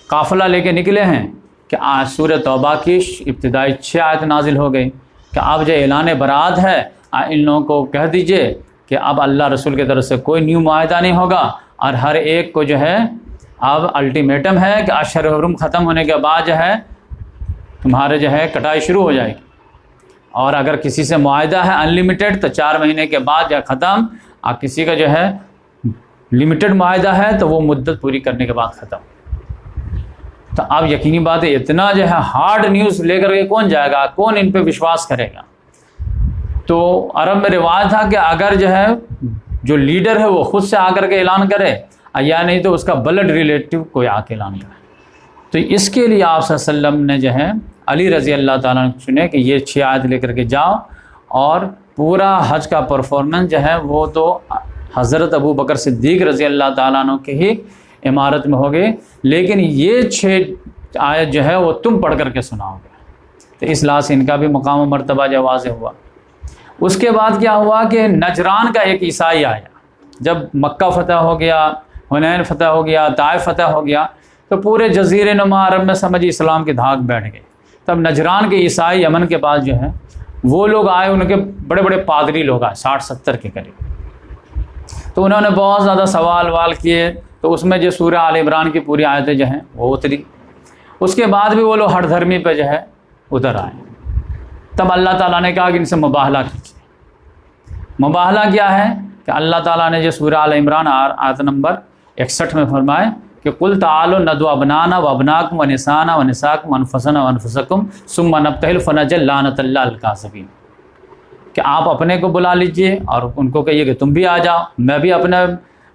قافلہ لے کے نکلے ہیں کہ آج سورہ توبہ کی ابتدائی 6 آیت نازل ہو گئی کہ اب جو اعلان برات ہے ان لوگوں کو کہہ دیجئے کہ اب اللہ رسول کی طرف سے کوئی نیو معاہدہ نہیں ہوگا, اور ہر ایک کو جو ہے اب الٹیمیٹم ہے کہ اشہر حرم ختم ہونے کے بعد جو ہے تمہارے جو ہے کٹائی شروع ہو جائے گی, اور اگر کسی سے معاہدہ ہے انلمیٹڈ تو 4 مہینے کے بعد جو ہے ختم, اور کسی کا جو ہے لمیٹڈ معاہدہ ہے تو وہ مدت پوری کرنے کے بعد ختم. تو اب یقینی بات ہے اتنا جو ہے ہارڈ نیوز لے کر کے کون جائے گا, کون ان پہ وشواس کرے گا. تو عرب میں رواج تھا کہ اگر جو ہے جو لیڈر ہے وہ خود سے آ کر کے اعلان کرے, یا نہیں تو اس کا بلڈ ریلیٹو کوئی آ کے اعلان کرے. تو اس کے لیے آپ صلی اللہ علیہ وسلم نے جو ہے علی رضی اللہ تعالیٰ نے چنے کہ یہ 6 آیت لے کر کے جاؤ, اور پورا حج کا پرفارمنس جو ہے وہ تو حضرت ابو بکر صدیق رضی اللہ تعالیٰ عنہ کی ہی عمارت میں ہوگے, لیکن یہ 6 آیت جو ہے وہ تم پڑھ کر کے سناؤ گے. تو اس لحاظ سے ان کا بھی مقام و مرتبہ جو واضح ہوا. اس کے بعد کیا ہوا کہ نجران کا ایک عیسائی آیا, جب مکہ فتح ہو گیا, حنین فتح ہو گیا, طائف فتح ہو گیا, تو پورے جزیرے نما عرب میں سمجھ اسلام کی دھاک بیٹھ گئی. تب نجران کے عیسائی یمن کے پاس جو ہے وہ لوگ آئے, ان کے بڑے بڑے پادری لوگ آئے 60-70 کے قریب. تو انہوں نے بہت زیادہ سوال وال کیے, تو اس میں جو سورہ آل عمران کی پوری آیتیں جو ہیں وہ اتری. اس کے بعد بھی وہ لوگ ہر دھرمی پہ جو ہے اتر آئے. تب اللہ تعالیٰ نے کہا کہ ان سے مباہلہ کیجیے. مباہلہ کیا ہے کہ اللہ تعالیٰ نے جو سورہ آل عمران آیت نمبر 61 میں فرمائے کہ قل تعالوا ندعو ابنانا وابناکم ونسانا ونساکم وانفسنا وانفسکم ثم نبتہل فنجعل لعنۃ اللہ علی الکاذبین, کہ آپ اپنے کو بلا لیجئے اور ان کو کہیے کہ تم بھی آ جاؤ, میں بھی اپنے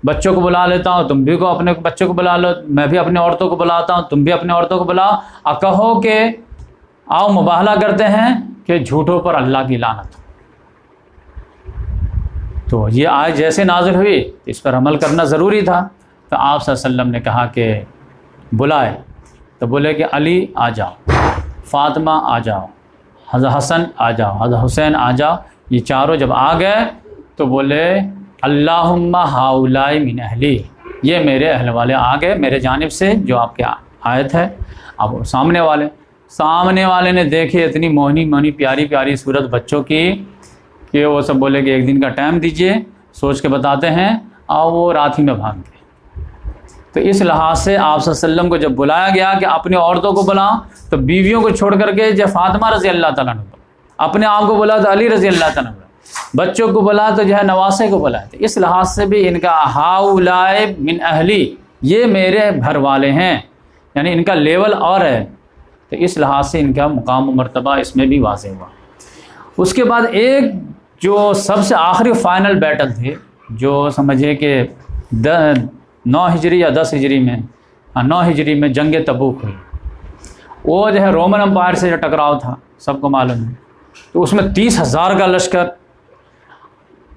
بچوں کو بلا لیتا ہوں, تم بھی کو اپنے بچوں کو بلا لو, میں بھی اپنے عورتوں کو بلاتا ہوں, تم بھی اپنے عورتوں کو بلاؤ, اور کہو کہ آؤ مباہلہ کرتے ہیں کہ جھوٹوں پر اللہ کی لعنت. تو یہ آیت جیسے نازل ہوئی اس پر عمل کرنا ضروری تھا. تو آپ صلی اللہ علیہ وسلم نے کہا کہ بلائے, تو بولے کہ علی آ جاؤ, فاطمہ آ جاؤ, حضرت حسن آ جاؤ, حضرت حسین آ جاؤ. یہ چاروں جب آ گئے تو بولے اللہم ہاؤلائی من اہلی, یہ میرے اہل والے آ گئے میرے جانب سے جو آپ کے آیت ہے. اب سامنے والے نے دیکھے اتنی موہنی پیاری پیاری صورت بچوں کی کہ وہ سب بولے کہ ایک دن کا ٹائم دیجئے, سوچ کے بتاتے ہیں, اور وہ رات ہی میں بھاگ گئے. تو اس لحاظ سے آپ صلی اللہ علیہ وسلم کو جب بلایا گیا کہ اپنی عورتوں کو بلاؤ, تو بیویوں کو چھوڑ کر کے جب فاطمہ رضی اللہ تعالیٰ نے بلا, اپنے آپ کو بلا تو علی رضی اللہ تعالیٰ نے بلا, بچوں کو بلا تو جو ہے نواسے کو بلا. تو اس لحاظ سے بھی ان کا ہاؤلائی من اہلی, یہ میرے گھر والے ہیں, یعنی ان کا لیول اور ہے. تو اس لحاظ سے ان کا مقام و مرتبہ اس میں بھی واضح ہوا. اس کے بعد ایک جو سب سے آخری فائنل بیٹل تھے, جو سمجھے کہ 9 ہجری یا 10 ہجری میں 9 ہجری میں جنگ تبوک ہوئی. وہ جو ہے رومن امپائر سے جو ٹکراؤ تھا سب کو معلوم ہے. تو اس میں 30,000 کا لشکر.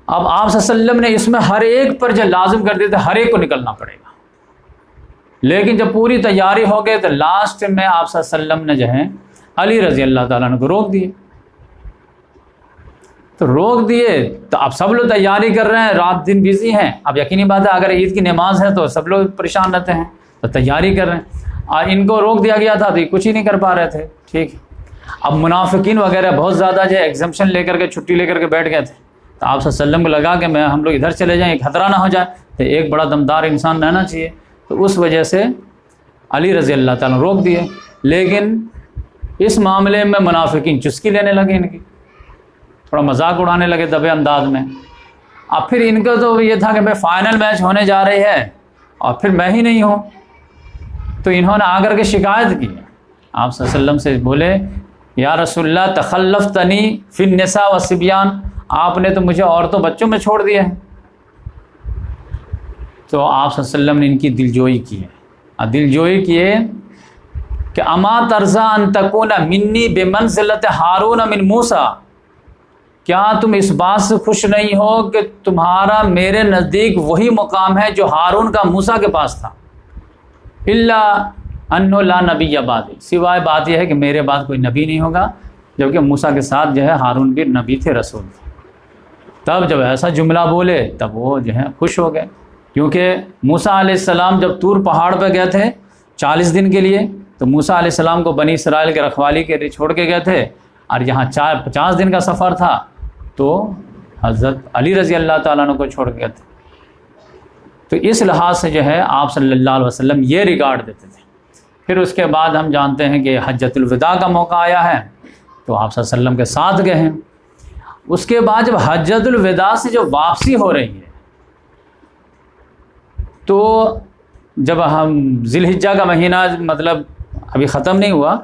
اب آپ صلی اللہ علیہ وسلم نے اس میں ہر ایک پر جو لازم کر دیے تھے ہر ایک کو نکلنا پڑے گا, لیکن جب پوری تیاری ہو گئی تو لاسٹ میں آپ صلی اللہ علیہ وسلم نے جو ہے علی رضی اللہ تعالیٰ عنہ کو روک دیے. تو روک دیے تو اب سب لوگ تیاری کر رہے ہیں, رات دن بزی ہیں. اب یقینی بات ہے اگر عید کی نماز ہے تو سب لوگ پریشان رہتے ہیں, تو تیاری کر رہے ہیں. اور ان کو روک دیا گیا تھا تو یہ کچھ ہی نہیں کر پا رہے تھے. ٹھیک, اب منافقین وغیرہ بہت زیادہ جو ہے ایگزمپشن لے کر کے چھٹی لے کر کے بیٹھ گئے تھے. تو آپ صلی اللہ علیہ وسلم کو لگا کہ ہم لوگ ادھر چلے جائیں, خطرہ نہ ہو جائے, تو ایک بڑا دمدار انسان رہنا چاہیے. تو اس وجہ سے علی رضی اللہ تعالیٰ روک دیے. لیکن اس معاملے میں منافقین چسکی لینے لگے, ان کی تھوڑا مذاق اڑانے لگے دبے انداز میں. اب پھر ان کا تو یہ تھا کہ بھائی فائنل میچ ہونے جا رہی ہے اور پھر میں ہی نہیں ہوں, تو انہوں نے آ کر کے شکایت کی، آپ صلی اللہ علیہ وسلم سے بولے یا رسول اللہ تخلفتنی فی النساء والصبیان، آپ نے تو مجھے عورتوں بچوں میں چھوڑ دیا ہے۔ تو آپ صلی اللہ علیہ وسلم نے ان کی دلجوئی کی ہے، دلجوئی کیے کہ اما ترضی ان تکون منی بمنزلۃ ہارون من موسیٰ، کیا تم اس بات سے خوش نہیں ہو کہ تمہارا میرے نزدیک وہی مقام ہے جو ہارون کا موسیٰ کے پاس تھا، الا انہ لا نبی بعدی، سوائے بات یہ ہے کہ میرے بعد کوئی نبی نہیں ہوگا، جبکہ موسیٰ کے ساتھ جو ہے ہارون بھی نبی تھے، رسول تھے۔ تب جب ایسا جملہ بولے تب وہ جو ہے خوش ہو گئے، کیونکہ موسیٰ علیہ السلام جب طور پہاڑ پہ گئے تھے 40 دن کے لیے، تو موسیٰ علیہ السلام کو بنی اسرائیل کے رکھوالی کے لیے چھوڑ کے گئے تھے، اور یہاں 50 دن کا سفر تھا، تو حضرت علی رضی اللہ تعالیٰ عنہ کو چھوڑ کے گئے تھے۔ تو اس لحاظ سے جو ہے آپ صلی اللہ علیہ وسلم یہ ریگارڈ دیتے تھے۔ پھر اس کے بعد ہم جانتے ہیں کہ حجۃ الوداع کا موقع آیا ہے، تو آپ صلی اللہ علیہ وسلم کے ساتھ گئے ہیں۔ اس کے بعد جب حجۃ الوداع سے جو واپسی ہو رہی ہے، تو جب ہم ذی الحجہ کا مہینہ مطلب ابھی ختم نہیں ہوا،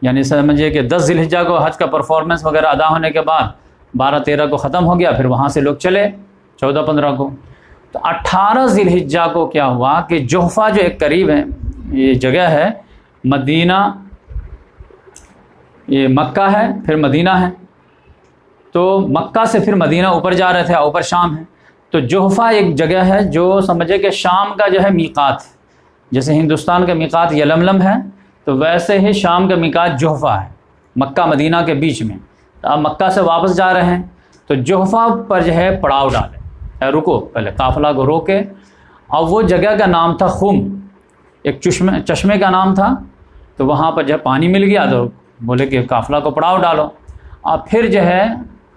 یعنی سمجھیے کہ 10 ذی الحجہ کو حج کا پرفارمنس وغیرہ ادا ہونے کے بعد 12-13 کو ختم ہو گیا، پھر وہاں سے لوگ چلے 14-15 کو، تو 18 ذی الحجہ کو کیا ہوا کہ جحفہ جو ایک قریب ہے، یہ جگہ ہے مدینہ، یہ مکہ ہے پھر مدینہ ہے، تو مکہ سے پھر مدینہ اوپر جا رہے تھے، اوپر شام ہے، تو جحفہ ایک جگہ ہے جو سمجھے کہ شام کا جو ہے میقات ہے، جیسے ہندوستان کا میقات یلملم ہے، تو ویسے ہی شام کا میقات جحفہ ہے، مکہ مدینہ کے بیچ میں۔ آپ مکہ سے واپس جا رہے ہیں تو جحفہ پر جو ہے پڑاؤ ڈالے، رکو پہلے قافلہ کو روکے، اور وہ جگہ کا نام تھا خم، ایک چشمے کا نام تھا، تو وہاں پر جو ہے پانی مل گیا، تو بولے کہ قافلہ کو پڑاؤ ڈالو، اور پھر جو ہے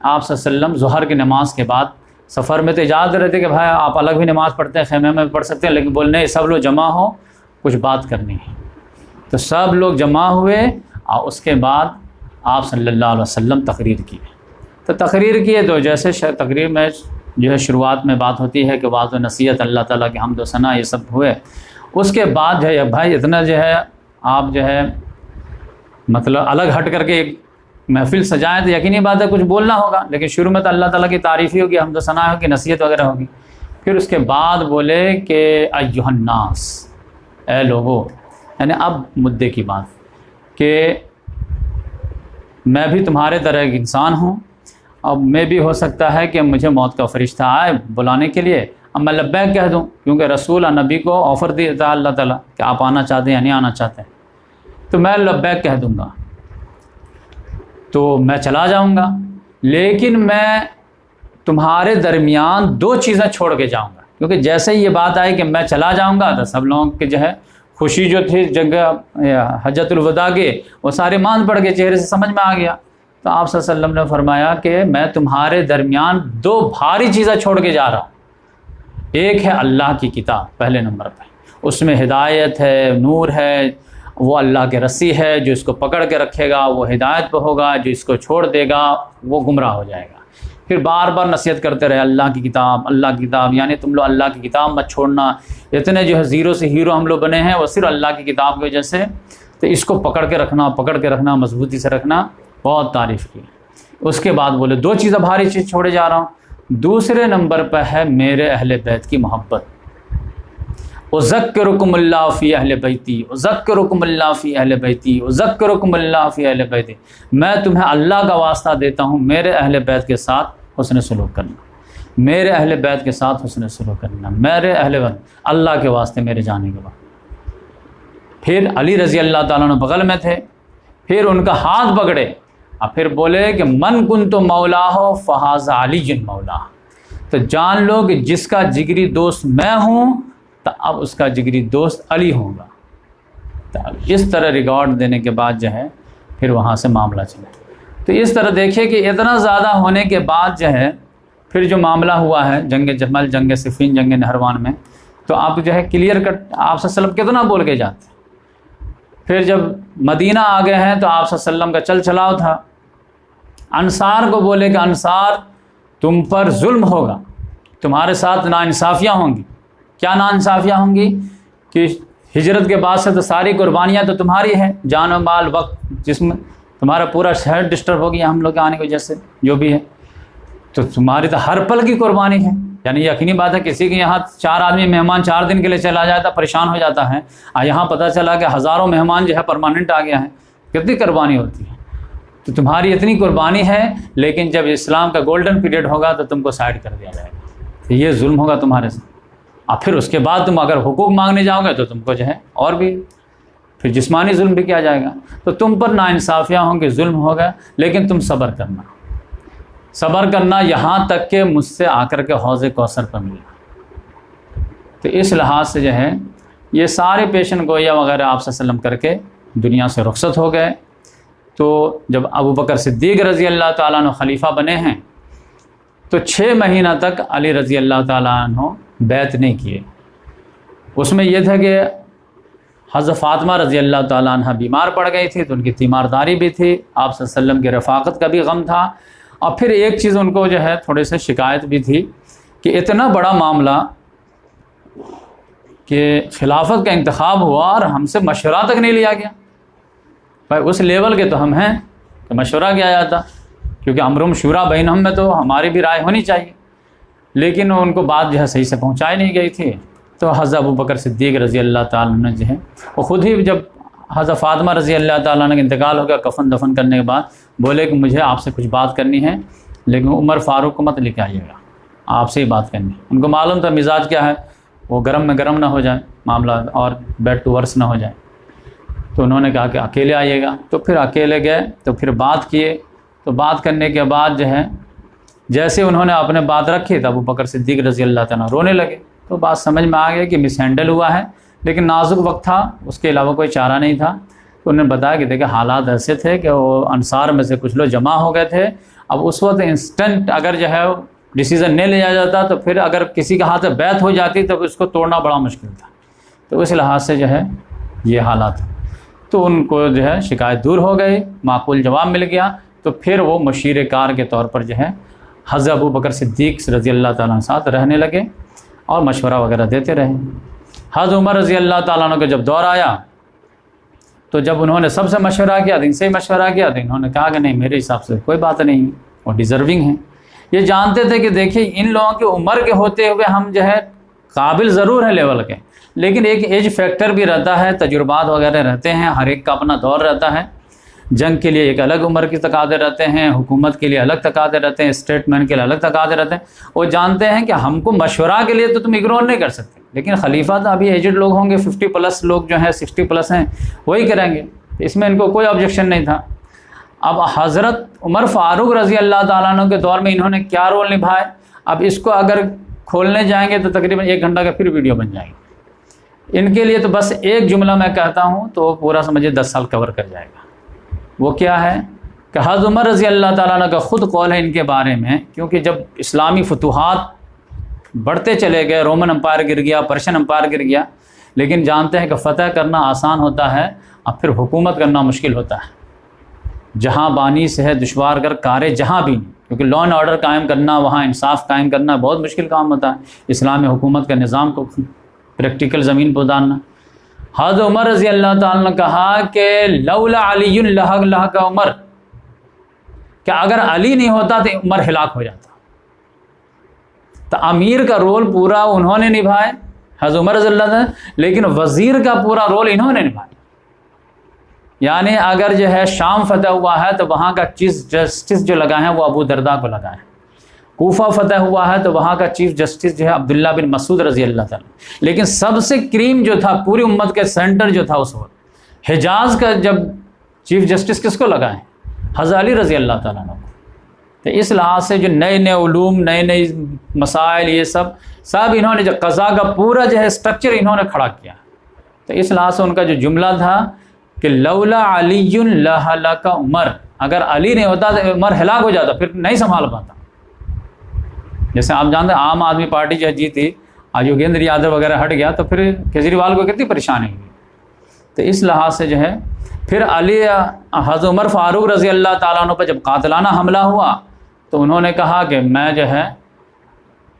آپ صلی اللہ علیہ وسلم ظہر کی نماز کے بعد، سفر میں تو اجازت رہتے کہ بھائی آپ الگ بھی نماز پڑھتے ہیں، خیمے میں پڑھ سکتے ہیں، لیکن بولے نہیں سب لوگ جمع ہو، کچھ بات کرنی ہے، تو سب لوگ جمع ہوئے، اور اس کے بعد آپ صلی اللہ علیہ وسلم تقریر کیے۔ تو تقریر کیے تو جیسے تقریر میں جو ہے شروعات میں بات ہوتی ہے کہ واضح نصیحت، اللہ تعالیٰ کی حمد و ثنا، یہ سب ہوئے۔ اس کے بعد جو ہے بھائی اتنا جو ہے آپ جو ہے مطلب الگ ہٹ کر کے ایک محفل سجائیں تو یقینی بات ہے کچھ بولنا ہوگا، لیکن شروع میں تو اللہ تعالیٰ کی تعریف ہی ہوگی، حمد و ثنا ہوگی، نصیحت وغیرہ ہوگی۔ پھر اس کے بعد بولے کہ ایھا الناس، اے لوگو، یعنی اب مدعے کی بات کہ میں بھی تمہارے طرح ایک انسان ہوں، اب میں بھی ہو سکتا ہے کہ مجھے موت کا فرشتہ آئے بلانے کے لیے، اب میں لبیک کہہ دوں، کیونکہ رسول اور نبی کو آفر دیتا ہے اللہ تعالیٰ کہ آپ آنا چاہتے ہیں یا نہیں آنا چاہتے ہیں، تو میں لبیک کہہ دوں گا، تو میں چلا جاؤں گا، لیکن میں تمہارے درمیان 2 چیزیں چھوڑ کے جاؤں گا، کیونکہ جیسے ہی یہ بات آئی کہ میں چلا جاؤں گا تو سب لوگوں کی جو ہے خوشی جو تھی جگہ حجۃ الوداع کے، وہ سارے مان پڑ گئے، چہرے سے سمجھ میں آ گیا۔ تو آپ صلی اللہ علیہ وسلم نے فرمایا کہ میں تمہارے درمیان 2 بھاری چیزیں چھوڑ کے جا رہا ہوں، ایک ہے اللہ کی کتاب پہلے نمبر پہ، اس میں ہدایت ہے، نور ہے، وہ اللہ کے رسی ہے، جو اس کو پکڑ کے رکھے گا وہ ہدایت پہ ہوگا، جو اس کو چھوڑ دے گا وہ گمراہ ہو جائے گا۔ پھر بار بار نصیحت کرتے رہے اللہ کی کتاب، اللہ کی کتاب، یعنی تم لوگ اللہ کی کتاب مت چھوڑنا، اتنے جو ہے زیرو سے ہیرو ہم لوگ بنے ہیں وہ صرف اللہ کی کتاب کی وجہ سے، تو اس کو پکڑ کے رکھنا، مضبوطی سے رکھنا، بہت تعریف کی۔ اس کے بعد بولے 2 چیزیں بھاری چیز چھوڑے جا رہا ہوں، دوسرے نمبر پہ ہے میرے اہل بیت کی محبت، اذکرکم اللہ فی اہل بیتی، اذکرکم اللہ فی اہل بیتی، اذکرکم اللہ فی اہل بیتی، میں تمہیں اللہ کا واسطہ دیتا ہوں میرے اہل بیت کے ساتھ حسن سلوک کرنا، میرے اہل بیت کے ساتھ حسن سلوک کرنا، میرے اہل بیت اللہ کے واسطے میرے جانے کے بعد۔ پھر علی رضی اللہ تعالیٰ عنہ بغل میں تھے، پھر ان کا ہاتھ پکڑے اور پھر بولے کہ من کنت مولاہ فہذا علی مولاہ، تو جان لو کہ جس کا جگری دوست میں ہوں تو اب اس کا جگری دوست علی ہوگا۔ تو اس طرح ریگارڈ دینے کے بعد جو ہے پھر وہاں سے معاملہ چلا۔ تو اس طرح دیکھیے کہ اتنا زیادہ ہونے کے بعد جو ہے پھر جو معاملہ ہوا ہے جنگ جمل، جنگ صفین، جنگ نہروان میں، تو آپ جو ہے کلیئر کٹ آپ صلی اللہ علیہ وسلم کتنا بول کے جاتے ہیں۔ پھر جب مدینہ آ گئے ہیں تو آپ صلی اللہ علیہ وسلم کا چل چلاؤ تھا، انصار کو بولے کہ انصار تم پر ظلم ہوگا، تمہارے ساتھ ناانصافیاں ہوں گی۔ کیا ناانصافیاں ہوں گی؟ کہ ہجرت کے بعد سے تو ساری قربانیاں تو تمہاری ہیں، جان و مال، وقت، جسم، تمہارا پورا شہر ڈسٹرب ہو گیا ہم لوگ کے آنے کی وجہ سے جو بھی ہے، تو تمہاری تو ہر پل کی قربانی ہے۔ یعنی یقینی بات ہے کسی کے یہاں 4 آدمی مہمان 4 دن کے لیے چلا جاتا پریشان ہو جاتا ہے، یہاں پتہ چلا کہ ہزاروں مہمان جو ہے پرماننٹ آ گیا ہے، کتنی قربانی ہوتی ہے۔ تو تمہاری اتنی قربانی ہے، لیکن جب اسلام کا گولڈن پیریڈ ہوگا تو تم کو سائڈ کر دیا جائے گا، تو یہ ظلم ہوگا تمہارے سے۔ اور پھر اس کے بعد تم اگر حقوق مانگنے جاؤ گے تو تم کو جو ہے اور بھی پھر جسمانی ظلم بھی کیا جائے گا، تو تم پر ناانصافیاں ہوں گی، ظلم ہوگا، لیکن تم صبر کرنا یہاں تک کہ مجھ سے آ کر کے حوض کوثر پر ملنا۔ تو اس لحاظ سے جو ہے یہ سارے پیشن گویا وغیرہ آپ صلی اللہ علیہ وسلم کر کے دنیا سے رخصت ہو گئے۔ تو جب ابو بکر صدیق رضی اللہ تعالیٰ عنہ خلیفہ بنے ہیں تو 6 مہینہ تک علی رضی اللہ تعالیٰ عنہ بیعت نہیں کیے۔ اس میں یہ تھا کہ حضرت فاطمہ رضی اللہ تعالیٰ عنہ بیمار پڑ گئی تھی تو ان کی تیمارداری بھی تھی، آپ صلی اللہ علیہ وسلم کی رفاقت کا بھی غم تھا، اور پھر ایک چیز ان کو جو ہے تھوڑے سے شکایت بھی تھی کہ اتنا بڑا معاملہ کہ خلافت کا انتخاب ہوا اور ہم سے مشورہ تک نہیں لیا گیا۔ بھائی اس لیول کے تو ہم ہیں کہ مشورہ کیا جاتا، کیونکہ امرم شورا بینہم میں تو ہماری بھی رائے ہونی چاہیے، لیکن ان کو بات جو ہے صحیح سے پہنچائی نہیں گئی تھی۔ تو حضرت ابو بکر صدیق رضی اللہ تعالیٰ عنہ جو ہے وہ خود ہی جب حضرت فاطمہ رضی اللہ تعالیٰ عنہ کا انتقال ہو گیا کفن دفن کرنے کے بعد، بولے کہ مجھے آپ سے کچھ بات کرنی ہے، لیکن عمر فاروق کو مت لے کے آئیے گا، آپ سے ہی بات کرنی ہے۔ ان کو معلوم تھا مزاج کیا ہے، وہ گرم میں گرم نہ ہو جائے معاملہ اور بیڈ ٹو ورس نہ ہو جائے، تو انہوں نے کہا کہ اکیلے آئیے گا۔ تو پھر اکیلے گئے تو پھر بات کیے، تو بات کرنے کے بعد جو ہے جیسے انہوں نے اپنے بات رکھی تو ابو بکر صدیق رضی اللہ تعالیٰ رونے لگے۔ تو بات سمجھ میں آ گئی کہ مس ہینڈل ہوا ہے، لیکن نازک وقت تھا، اس کے علاوہ کوئی چارہ نہیں تھا۔ تو انہوں نے بتایا کہ دیکھیں حالات ایسے تھے کہ وہ انصار میں سے کچھ لوگ جمع ہو گئے تھے، اب اس وقت انسٹنٹ اگر جو ہے ڈیسیزن نہیں لیا جاتا تو پھر اگر کسی کے ہاتھ سے بیعت ہو جاتی تو اس کو توڑنا بڑا مشکل تھا، تو اس لحاظ سے جو ہے یہ حالات۔ تو ان کو جو ہے شکایت دور ہو گئی، معقول جواب مل گیا، تو پھر وہ مشیر کار کے طور پر جو ہے حضرت ابو بکر صدیق رضی اللہ تعالیٰ عنہ ساتھ رہنے لگے اور مشورہ وغیرہ دیتے رہے۔ حضرت عمر رضی اللہ تعالیٰ عنہ کا جب دور آیا تو جب انہوں نے سب سے مشورہ کیا تو ان سے ہی مشورہ کیا، تو انہوں نے کہا کہ نہیں میرے حساب سے کوئی بات نہیں، وہ ڈیزرونگ ہیں۔ یہ جانتے تھے کہ دیکھیے ان لوگوں کی عمر کے ہوتے ہوئے ہم جو ہے قابل ضرور ہیں لیول کے، لیکن ایک ایج فیکٹر بھی رہتا ہے، تجربات وغیرہ رہتے ہیں، ہر ایک کا اپنا دور رہتا ہے۔ جنگ کے لیے ایک الگ عمر کی تقاضے رہتے ہیں، حکومت کے لیے الگ تقاضے رہتے ہیں، اسٹیٹمنٹ کے لیے الگ تقاضے رہتے ہیں۔ وہ جانتے ہیں کہ ہم کو مشورہ کے لیے تو تم اگنور نہیں کر سکتے، لیکن خلیفہ تو ابھی ایجڈ لوگ ہوں گے، 50+ لوگ جو ہیں 60+ ہیں، وہی کریں گے، اس میں ان کو کوئی آبجیکشن نہیں تھا۔ اب حضرت عمر فاروق رضی اللہ تعالیٰ عنہ کے دور میں انہوں نے کیا رول نبھائے، اب اس کو اگر کھولنے جائیں گے تو تقریباً 1 گھنٹہ کا پھر ویڈیو بن جائے گی۔ ان کے لیے تو بس ایک جملہ میں کہتا ہوں تو وہ پورا سمجھے 10 سال کور کر جائے گا۔ وہ کیا ہے کہ حضرت عمر رضی اللہ تعالیٰ عنہ کا خود قول ہے ان کے بارے میں، کیونکہ جب اسلامی فتوحات بڑھتے چلے گئے، رومن امپائر گر گیا، پرشین امپائر گر گیا، لیکن جانتے ہیں کہ فتح کرنا آسان ہوتا ہے اور پھر حکومت کرنا مشکل ہوتا ہے۔ جہاں بانی سے ہے دشوار گر کارے جہاں بھی نہیں، کیونکہ لا اینڈ آرڈر قائم کرنا، وہاں انصاف قائم کرنا بہت مشکل کام ہوتا ہے، اسلامی حکومت کا نظام کو پریکٹیکل زمین پر اتارنا۔ حضرت عمر رضی اللہ تعالیٰ نے کہا کہ لولا علی لہک عمر، کہ اگر علی نہیں ہوتا تو عمر ہلاک ہو جاتا۔ تو امیر کا رول پورا انہوں نے نبھائے حضرت عمر رضی اللہ عنہ، لیکن وزیر کا پورا رول انہوں نے نبھایا۔ یعنی اگر جو ہے شام فتح ہوا ہے تو وہاں کا چیف جسٹس جو لگا ہے وہ ابو درداء کو لگا ہے، کوفہ فتح ہوا ہے تو وہاں کا چیف جسٹس جو ہے عبداللہ بن مسعود رضی اللہ تعالیٰ، لیکن سب سے کریم جو تھا پوری امت کے سینٹر جو تھا اس وقت حجاز کا جب چیف جسٹس کس کو لگا ہے، حضرت علی رضی اللہ تعالیٰ عنہ۔ تو اس لحاظ سے جو نئے نئے علوم، نئے نئے مسائل، یہ سب انہوں نے جو قضاء کا پورا جو ہے اسٹرکچر انہوں نے کھڑا کیا، تو اس لحاظ سے ان کا جو جملہ تھا کہ لولا علی لہلک عمر، اگر علی نہیں ہوتا تو عمر ہلاک ہو جاتا، پھر نہیں سنبھال پاتا۔ جیسے آپ جانتے ہیں عام آدمی پارٹی جو جیتی، آج یوگیندر یادو وغیرہ ہٹ گیا تو پھر کیجریوال کو کتنی پریشانی ہوئی۔ تو اس لحاظ سے جو ہے پھر علی حضرت عمر فاروق رضی اللہ تعالیٰ عنہ پر جب قاتلانہ حملہ ہوا تو انہوں نے کہا کہ میں جو ہے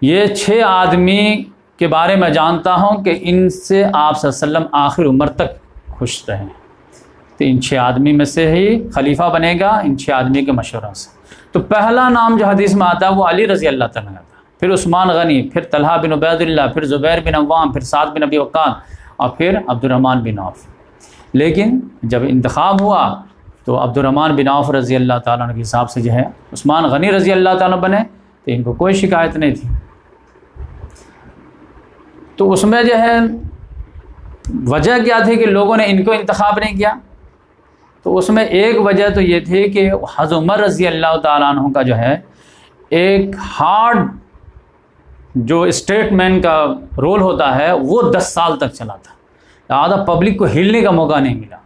یہ 6 آدمی کے بارے میں جانتا ہوں کہ ان سے آپ صلی اللہ علیہ وسلم آخر عمر تک خوش رہیں، تو ان 6 آدمی میں سے ہی خلیفہ بنے گا، ان 6 آدمی کے مشورہ سے۔ تو پہلا نام جو حدیث میں آتا ہے وہ علی رضی اللہ تعالیٰ کا تھا، پھر عثمان غنی، پھر طلحہ بن عبید اللہ، پھر زبیر بن عوام، پھر سعد بن ابی وقاص اور پھر عبد الرحمن بن عوف۔ لیکن جب انتخاب ہوا تو عبد الرحمن بن عوف رضی اللہ تعالیٰ عنہ کے حساب سے جو ہے عثمان غنی رضی اللہ تعالیٰ بنے، تو ان کو کوئی شکایت نہیں تھی۔ تو اس میں جو ہے وجہ کیا تھی کہ لوگوں نے ان کو انتخاب نہیں کیا؟ تو اس میں ایک وجہ تو یہ تھی کہ حضرت عمر رضی اللہ تعالیٰ عنہ کا جو ہے ایک ہارڈ جو اسٹیٹ مین کا رول ہوتا ہے وہ 10 سال تک چلا تھا، لہٰذا پبلک کو ہلنے کا موقع نہیں ملا۔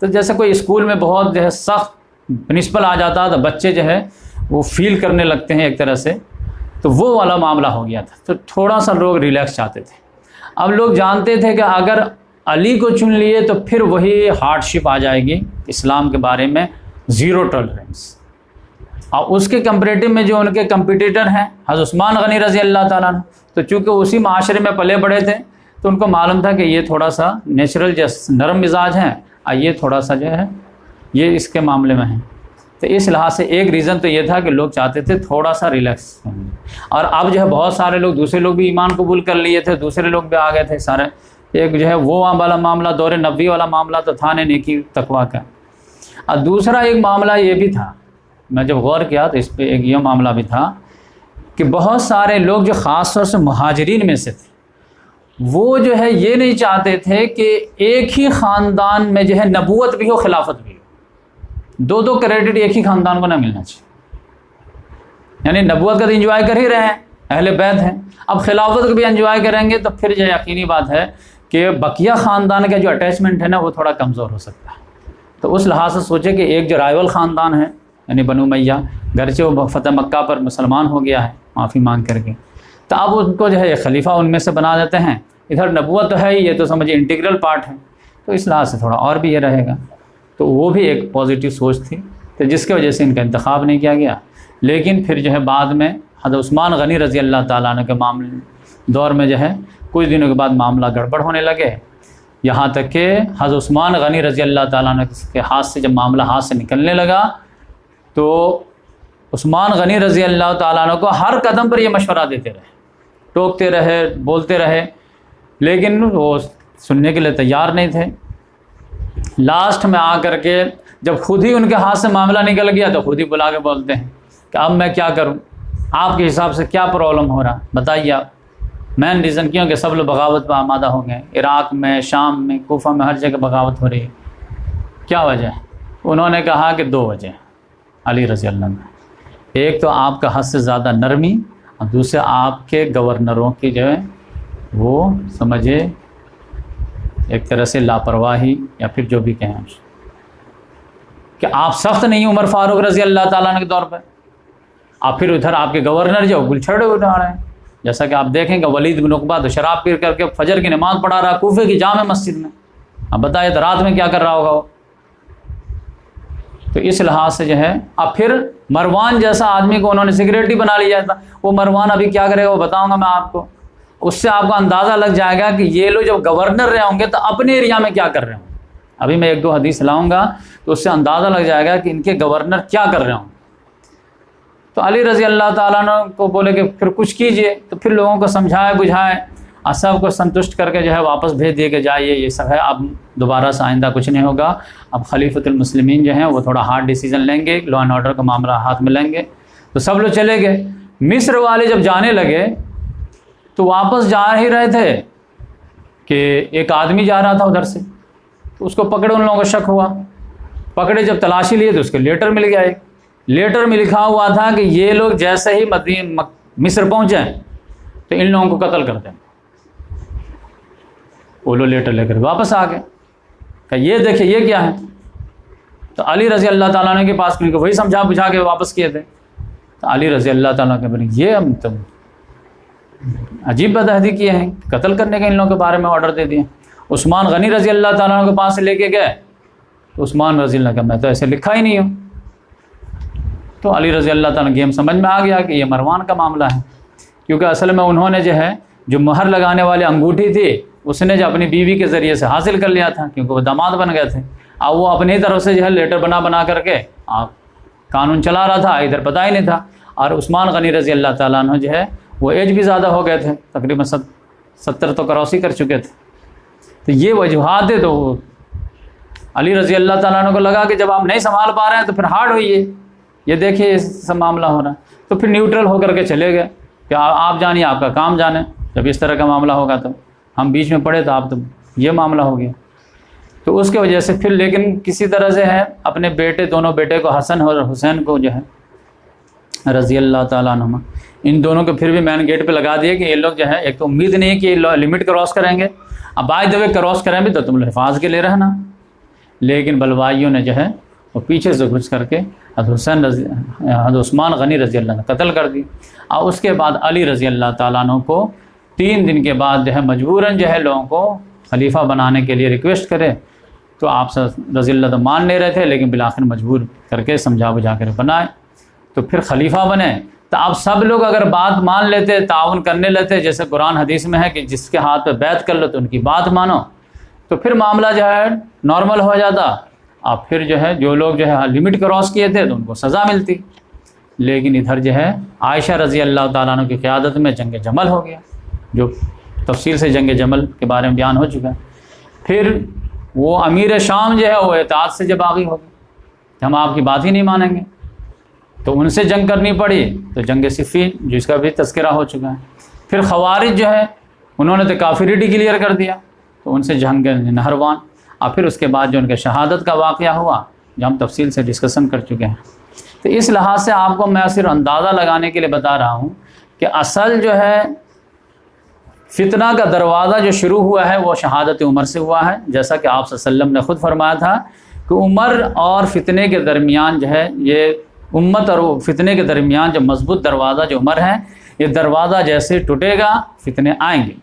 تو جیسے کوئی اسکول میں بہت جو ہے سخت پرنسپل آ جاتا تو بچے جو ہے وہ فیل کرنے لگتے ہیں ایک طرح سے، تو وہ والا معاملہ ہو گیا تھا، تو تھوڑا سا لوگ ریلیکس چاہتے تھے۔ اب لوگ جانتے تھے کہ اگر علی کو چن لیے تو پھر وہی ہارڈ شپ آ جائے گی اسلام کے بارے میں، زیرو ٹالرنس، اور اس کے کمپریٹو میں جو ان کے کمپٹیٹر ہیں حضرت عثمان غنی رضی اللہ تعالیٰ عنہ، تو چونکہ اسی معاشرے میں پلے بڑے تھے تو ان کو معلوم تھا کہ یہ تھوڑا سا نیچرل نرم مزاج ہیں، اور یہ تھوڑا سا جو ہے یہ اس کے معاملے میں ہیں۔ تو اس لحاظ سے ایک ریزن تو یہ تھا کہ لوگ چاہتے تھے تھوڑا سا ریلیکس، اور اب جو ہے بہت سارے لوگ دوسرے لوگ بھی ایمان قبول کر لیے تھے، دوسرے لوگ بھی آ گئے تھے سارے۔ ایک جو ہے وہ والا معاملہ دور نبوی والا معاملہ تو تھا نہیں نیکی تقویٰ کا، اور دوسرا ایک معاملہ یہ بھی تھا، میں جب غور کیا تو اس پہ ایک یہ معاملہ بھی تھا کہ بہت سارے لوگ جو خاص طور سے مہاجرین میں سے تھے وہ جو ہے یہ نہیں چاہتے تھے کہ ایک ہی خاندان میں جو ہے نبوت بھی ہو خلافت بھی ہو، دو کریڈٹ ایک ہی خاندان کو نہ ملنا چاہیے۔ یعنی نبوت کا تو انجوائے کر ہی رہے ہیں، اہل بیت ہیں، اب خلافت کو بھی انجوائے کریں گے تو پھر جو یقینی بات ہے کہ بقیہ خاندان کا جو اٹیچمنٹ ہے نا وہ تھوڑا کمزور ہو سکتا ہے۔ تو اس لحاظ سے سوچے کہ ایک جو رائیول خاندان ہے یعنی بنو امیہ، گرچہ وہ فتح مکہ پر مسلمان ہو گیا ہے معافی مانگ کر کے، تو اب ان کو جو ہے خلیفہ ان میں سے بنا دیتے ہیں۔ ادھر نبوت تو ہے ہی، یہ تو سمجھے انٹیگرل پارٹ ہے، تو اس لحاظ سے تھوڑا اور بھی یہ رہے گا۔ تو وہ بھی ایک پازیٹیو سوچ تھی، تو جس کی وجہ سے ان کا انتخاب نہیں کیا گیا۔ لیکن پھر جو ہے بعد میں حضرت عثمان غنی رضی اللہ تعالیٰ عنہ کے معاملے دور میں جو ہے کچھ دنوں کے بعد معاملہ گڑبڑ ہونے لگے، یہاں تک کہ حضرت عثمان غنی رضی اللہ تعالیٰ عنہ کے ہاتھ سے جب معاملہ ہاتھ سے نکلنے لگا تو عثمان غنی رضی اللہ تعالیٰ عنہ کو ہر قدم پر یہ مشورہ دیتے رہے، ٹوکتے رہے، بولتے رہے، لیکن وہ سننے کے لیے تیار نہیں تھے۔ لاسٹ میں آ کر کے جب خود ہی ان کے ہاتھ سے معاملہ نکل گیا تو خود ہی بلا کے بولتے ہیں کہ اب میں کیا کروں، آپ کے حساب سے کیا پرابلم ہو رہا بتائیے آپ۔ مین ریزن کیوں کہ سب لوگ بغاوت پہ آمادہ ہو گئے، عراق میں، شام میں، کوفہ میں، ہر جگہ بغاوت ہو رہی ہے، کیا وجہ ہے؟ انہوں نے کہا کہ 2 وجہ علی رضی اللہ عنہ، ایک تو آپ کا حد سے زیادہ نرمی، اور دوسرے آپ کے گورنروں کی جو ہے وہ سمجھے ایک طرح سے لاپرواہی، یا پھر جو بھی کہیں کہ آپ سخت نہیں عمر فاروق رضی اللہ تعالیٰ عنہ کے دور پہ، اور پھر ادھر آپ کے گورنر جو گل چھڑے اٹھا رہے ہیں، جیسا کہ آپ دیکھیں کہ ولید بن عقبہ تو شراب پی کر کے فجر کی نماز پڑھا رہا کوفے کی جامع مسجد میں، اب بتائیے تو رات میں کیا کر رہا ہوگا وہ۔ تو اس لحاظ سے جو ہے اب پھر مروان جیسا آدمی کو انہوں نے سیکریٹری بنا لیا تھا، وہ مروان ابھی کیا کرے گا وہ بتاؤں گا میں آپ کو، اس سے آپ کو اندازہ لگ جائے گا کہ یہ لوگ جب گورنر رہے ہوں گے تو اپنے ایریا میں کیا کر رہے ہوں۔ ابھی میں 1-2 حدیث لاؤں گا تو اس سے اندازہ لگ جائے گا کہ ان کے گورنر کیا کر رہے ہوں۔ تو علی رضی اللہ تعالیٰ عنہ کو بولے کہ پھر کچھ کیجئے، تو پھر لوگوں کو سمجھائے بجھائے اور سب کو سنتشٹ کر کے جو ہے واپس بھیج دیے کہ جائیے یہ سب ہے، اب دوبارہ سے آئندہ کچھ نہیں ہوگا، اب خلیفۃ المسلمین جو ہیں وہ تھوڑا ہارڈ ڈیسیجن لیں گے، لا اینڈ آرڈر کا معاملہ ہاتھ میں لیں گے۔ تو سب لوگ چلے گئے۔ مصر والے جب جانے لگے تو واپس جا ہی رہے تھے کہ ایک آدمی جا رہا تھا ادھر سے، تو اس کو پکڑے، ان لوگوں کو شک ہوا، پکڑے جب تلاشی لیے تو اس کے لیٹر مل گیا، ایک لیٹر میں لکھا ہوا تھا کہ یہ لوگ جیسے ہی مصر پہنچے تو ان لوگوں کو قتل کر دیں۔ وہ لوگ لیٹر لے کر واپس آ گئے کہ یہ دیکھیں یہ کیا ہے، تو علی رضی اللہ تعالیٰ عنہ کے پاس کیونکہ وہی سمجھا بجھا کے واپس کیے تھے، تو علی رضی اللہ تعالیٰ کے بنے یہ ہم تو عجیب بدعہدی کیے ہیں، قتل کرنے کے ان لوگوں کے بارے میں آرڈر دے دیے۔ عثمان غنی رضی اللہ تعالیٰ عنہ کے پاس سے لے کے گئے تو عثمان رضی اللہ کا میں تو ایسے لکھا ہی نہیں ہوں۔ تو علی رضی اللہ تعالیٰ گیم سمجھ میں آ گیا کہ یہ مروان کا معاملہ ہے، کیونکہ اصل میں انہوں نے جو ہے جو مہر لگانے والی انگوٹھی تھی اس نے جو اپنی بیوی کے ذریعے سے حاصل کر لیا تھا، کیونکہ وہ داماد بن گئے تھے۔ اب وہ اپنی طرف سے جو ہے لیٹر بنا کر کے قانون چلا رہا تھا، ادھر پتہ ہی نہیں تھا۔ اور عثمان غنی رضی اللہ تعالیٰ عنہ جو ہے وہ ایج بھی زیادہ ہو گئے تھے، تقریباً 70 تو کراسی کر چکے تھے۔ تو یہ وجوہات ہے، تو علی رضی اللہ تعالیٰ عنہ کو لگا کہ جب آپ نہیں سنبھال پا رہے ہیں تو پھر ہارڈ ہوئیے، یہ دیکھیے اس سے معاملہ ہو رہا ہے، تو پھر نیوٹرل ہو کر کے چلے گئے کہ آپ جانیے، آپ کا کام جانیں، جب اس طرح کا معاملہ ہوگا تو ہم بیچ میں پڑے تو آپ تو یہ معاملہ ہو گیا۔ تو اس کی وجہ سے پھر لیکن کسی طرح سے ہے اپنے دونوں بیٹے کو، حسن اور حسین کو جو ہے رضی اللہ تعالیٰ عنہ، ان دونوں کو پھر بھی مین گیٹ پہ لگا دیا کہ یہ لوگ جو ہے، ایک تو امید نہیں ہے کہ یہ لمٹ کراس کریں گے، اب بائی دا وے کراس کریں بھی تو تم لوگ حفاظ کے لیے رہنا، لیکن بلوائیوں نے جو ہے وہ پیچھے سے گھس کر کے حضرت عثمان غنی رضی اللہ عنہ قتل کر دی۔ اور اس کے بعد علی رضی اللہ تعالیٰ عنہ کو 3 دن کے بعد جو ہے مجبوراً جو ہے لوگوں کو خلیفہ بنانے کے لیے ریکویسٹ کرے، تو آپ رضی اللہ تو مان نہیں رہے تھے، لیکن بالآخر مجبور کر کے سمجھا بجھا کر بنائے، تو پھر خلیفہ بنے۔ تو اب سب لوگ اگر بات مان لیتے، تعاون کرنے لیتے، جیسے قرآن حدیث میں ہے کہ جس کے ہاتھ پہ بیعت کر لو تو ان کی بات مانو، تو پھر معاملہ جو ہے نارمل ہو جاتا، اور پھر جو ہے جو لوگ جو ہے لمٹ کراس کیے تھے تو ان کو سزا ملتی۔ لیکن ادھر جو ہے عائشہ رضی اللہ تعالیٰ عنہ کی قیادت میں جنگ جمل ہو گیا، جو تفصیل سے جنگ جمل کے بارے میں بیان ہو چکا ہے۔ پھر وہ امیر شام جو ہے وہ اطاعت سے جب باغی ہو گئے کہ ہم آپ کی بات ہی نہیں مانیں گے، تو ان سے جنگ کرنی پڑی، تو جنگ صفین جس کا بھی تذکرہ ہو چکا ہے۔ پھر خوارج جو ہے انہوں نے تو کافری ڈکلیئر کر دیا، تو ان سے جنگ نہروان، اور پھر اس کے بعد جو ان کے شہادت کا واقعہ ہوا جو ہم تفصیل سے ڈسکشن کر چکے ہیں۔ تو اس لحاظ سے آپ کو میں صرف اندازہ لگانے کے لیے بتا رہا ہوں کہ اصل جو ہے فتنہ کا دروازہ جو شروع ہوا ہے وہ شہادت عمر سے ہوا ہے، جیسا کہ آپ صلی اللہ علیہ وسلم نے خود فرمایا تھا کہ عمر اور فتنے کے درمیان جو ہے، یہ امت اور فتنے کے درمیان جو مضبوط دروازہ جو عمر ہے، یہ دروازہ جیسے ٹوٹے گا فتنے آئیں گے،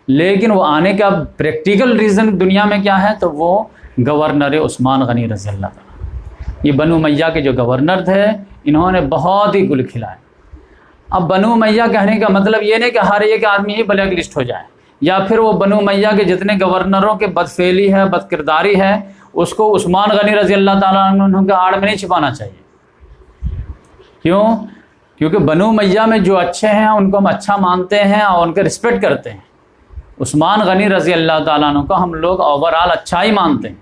لیکن وہ آنے کا پریکٹیکل ریزن دنیا میں کیا ہے، تو وہ گورنر عثمان غنی رضی اللہ تعالیٰ، یہ بنو امیہ کے جو گورنر تھے، انہوں نے بہت ہی گل کھلائے۔ اب بنو امیہ کہنے کا مطلب یہ نہیں کہ ہر ایک آدمی ہی بلیک لسٹ ہو جائے، یا پھر وہ بنو امیہ کے جتنے گورنروں کے بدفعلی ہے، بد کرداری ہے، اس کو عثمان غنی رضی اللہ تعالیٰ عنہ کے آڑ میں نہیں چھپانا چاہیے۔ کیوں؟ کیونکہ بنو امیہ میں جو اچھے ہیں ان کو ہم اچھا مانتے ہیں اور ان کے رسپیکٹ کرتے ہیں۔ عثمان غنی رضی اللہ تعالیٰ عنہ کو ہم لوگ اوورآل اچھا ہی مانتے ہیں۔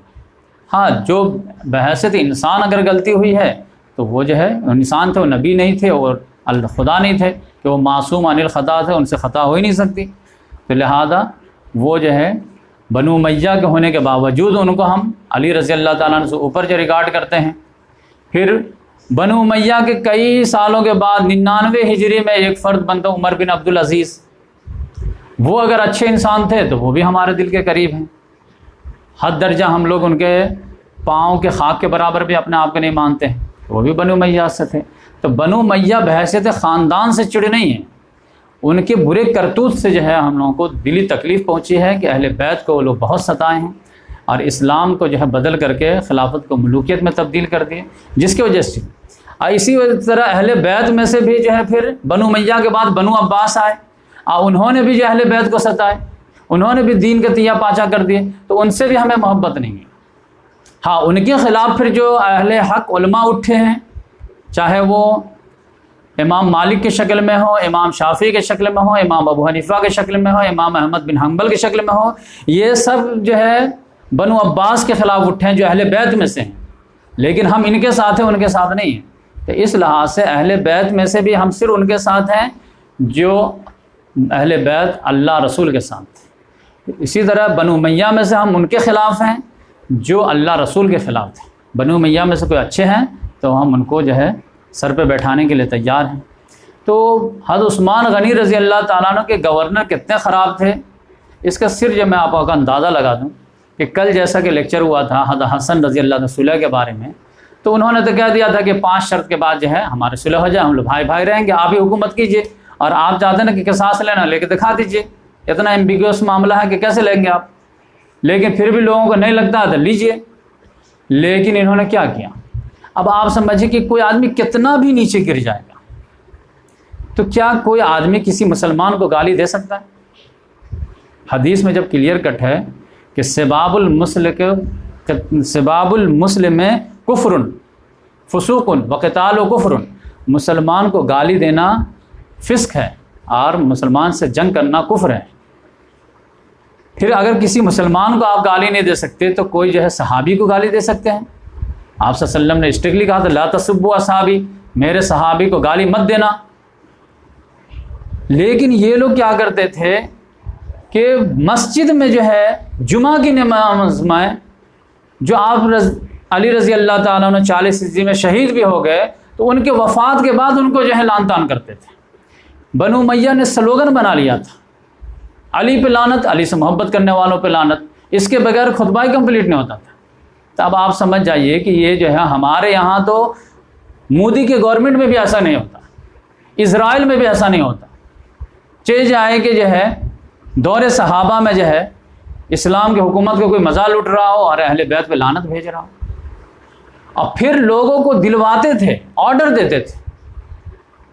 ہاں، جو بحیثیت انسان اگر غلطی ہوئی ہے تو وہ جو ہے انسان تھے، وہ نبی نہیں تھے اور خدا نہیں تھے کہ وہ معصوم عن الخطا تھے، ان سے خطا ہو ہی نہیں سکتی، تو لہذا وہ جو ہے بنو امیہ کے ہونے کے باوجود ان کو ہم علی رضی اللہ تعالیٰ عنہ سے اوپر جو ریگارڈ کرتے ہیں۔ پھر بنو امیہ کے کئی سالوں کے بعد 99 ہجری میں ایک فرد بنتا عمر بن عبدالعزیز، وہ اگر اچھے انسان تھے تو وہ بھی ہمارے دل کے قریب ہیں، حد درجہ ہم لوگ ان کے پاؤں کے خاک کے برابر بھی اپنے آپ کو نہیں مانتے ہیں، وہ بھی بنو امیہ سے تھے۔ تو بنو امیہ بحیثیت خاندان سے چڑ نہیں ہیں، ان کے برے کرتوت سے جو ہے ہم لوگوں کو دلی تکلیف پہنچی ہے کہ اہل بیت کو وہ لوگ بہت ستائے ہیں، اور اسلام کو جو ہے بدل کر کے خلافت کو ملوکیت میں تبدیل کر دیے، جس کی وجہ سے اسی طرح اہل بیت میں سے بھی جو ہے پھر بنو امیہ کے بعد بنو عباس آئے، اور انہوں نے بھی جو اہل بیت کو ستائے، انہوں نے بھی دین کے تیا پاچا کر دیے، تو ان سے بھی ہمیں محبت نہیں ہے۔ ہاں، ان کے خلاف پھر جو اہل حق علماء اٹھے ہیں، چاہے وہ امام مالک کی شکل میں ہو، امام شافعی کے شکل میں ہو، امام ابو حنیفہ کے شکل میں ہو، امام احمد بن حنبل کی شکل میں ہو، یہ سب جو ہے بنو عباس کے خلاف اٹھے ہیں جو اہل بیت میں سے ہیں، لیکن ہم ان کے ساتھ ہیں، ان کے ساتھ نہیں ہیں۔ تو اس لحاظ سے اہل بیت میں سے بھی ہم صرف ان کے ساتھ ہیں جو اہل بیت اللہ رسول کے ساتھ ہیں۔ اسی طرح بنو امیہ میں سے ہم ان کے خلاف ہیں جو اللہ رسول کے خلاف تھے۔ بنو امیہ میں سے کوئی اچھے ہیں تو ہم ان کو جو ہے سر پہ بیٹھانے کے لیے تیار ہیں۔ تو حضرت عثمان غنی رضی اللہ تعالیٰ عنہ کے گورنر کتنے خراب تھے، اس کا صرف جب میں آپ کا اندازہ لگا دوں کہ کل جیسا کہ لیکچر ہوا تھا حضرت حسن رضی اللہ عنہ صلح کے بارے میں، تو انہوں نے تو کہہ دیا تھا کہ 5 شرط کے بعد جو ہے ہمارے صلح ہو جائے، ہم لوگ بھائی بھائی رہیں گے، آپ ہی حکومت کیجیے، اور آپ چاہتے ہیں نا کہ قصاص لینا، لے کے دکھا دیجیے، اتنا ایمبیگوس معاملہ ہے کہ کیسے لیں گے آپ، لیکن پھر بھی لوگوں کو نہیں لگتا تو لیجیے۔ لیکن انہوں نے کیا کیا؟ اب آپ سمجھیں کہ کوئی آدمی کتنا بھی نیچے گر جائے گا تو کیا کوئی آدمی کسی مسلمان کو گالی دے سکتا ہے؟ حدیث میں جب کلیئر کٹ ہے کہ سباب المسلم کفر فسوق وقتال کفر، مسلمان کو گالی دینا فسق ہے اور مسلمان سے جنگ کرنا کفر ہے، پھر اگر کسی مسلمان کو آپ گالی نہیں دے سکتے تو کوئی جو ہے صحابی کو گالی دے سکتے ہیں؟ آپ صلی اللہ علیہ وسلم نے اسٹرکٹلی کہا تھا لا تسبوا اصحابی، میرے صحابی کو گالی مت دینا۔ لیکن یہ لوگ کیا کرتے تھے کہ مسجد میں جو ہے جمعہ کی نماز میں جو آپ علی رضی اللہ تعالیٰ عنہ 40 ہجری میں شہید بھی ہو گئے تو ان کے وفات کے بعد ان کو جو ہے لعن طعن کرتے تھے۔ بنو امیہ نے سلوگن بنا لیا تھا علی پہ لعنت، علی سے محبت کرنے والوں پہ لعنت، اس کے بغیر خطبہ ہی کمپلیٹ نہیں ہوتا تھا۔ تو اب آپ سمجھ جائیے کہ یہ جو ہے ہمارے یہاں تو مودی کے گورنمنٹ میں بھی ایسا نہیں ہوتا، اسرائیل میں بھی ایسا نہیں ہوتا، چاہے جائے کہ جو ہے دور صحابہ میں جو ہے اسلام کی حکومت کو کوئی مزہ لٹ رہا ہو اور اہل بیت پہ لعنت بھیج رہا ہو، اور پھر لوگوں کو دلواتے تھے، آرڈر دیتے تھے۔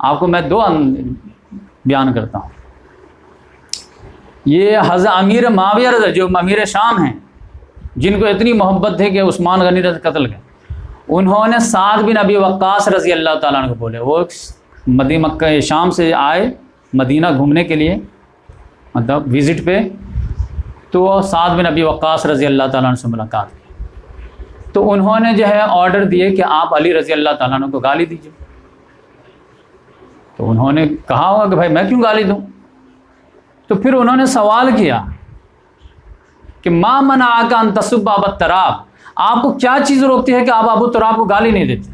آپ کو میں 2 بیان کرتا ہوں۔ یہ حضرت امیر معاویہ رضی جو امیر شام ہیں، جن کو اتنی محبت تھی کہ عثمان غنی رضی قتل گئے، انہوں نے سعد بن ابی وقاص رضی اللہ تعالیٰ عنہ کو بولے، وہ مکہ شام سے آئے مدینہ گھومنے کے لیے، مطلب وزٹ پہ، تو سعد بن ابی وقاص رضی اللہ تعالیٰ عنہ سے ملاقات کی، تو انہوں نے جو ہے آرڈر دیے کہ آپ علی رضی اللہ تعالیٰ عنہ کو گالی دیجیے۔ تو انہوں نے کہا ہوگا کہ بھائی میں کیوں گالی دوں؟ تو پھر انہوں نے سوال کیا کہ ما منعک ان تسب ابا تراب، آپ کو کیا چیز روکتی ہے کہ آپ ابو تراب کو گالی نہیں دیتے؟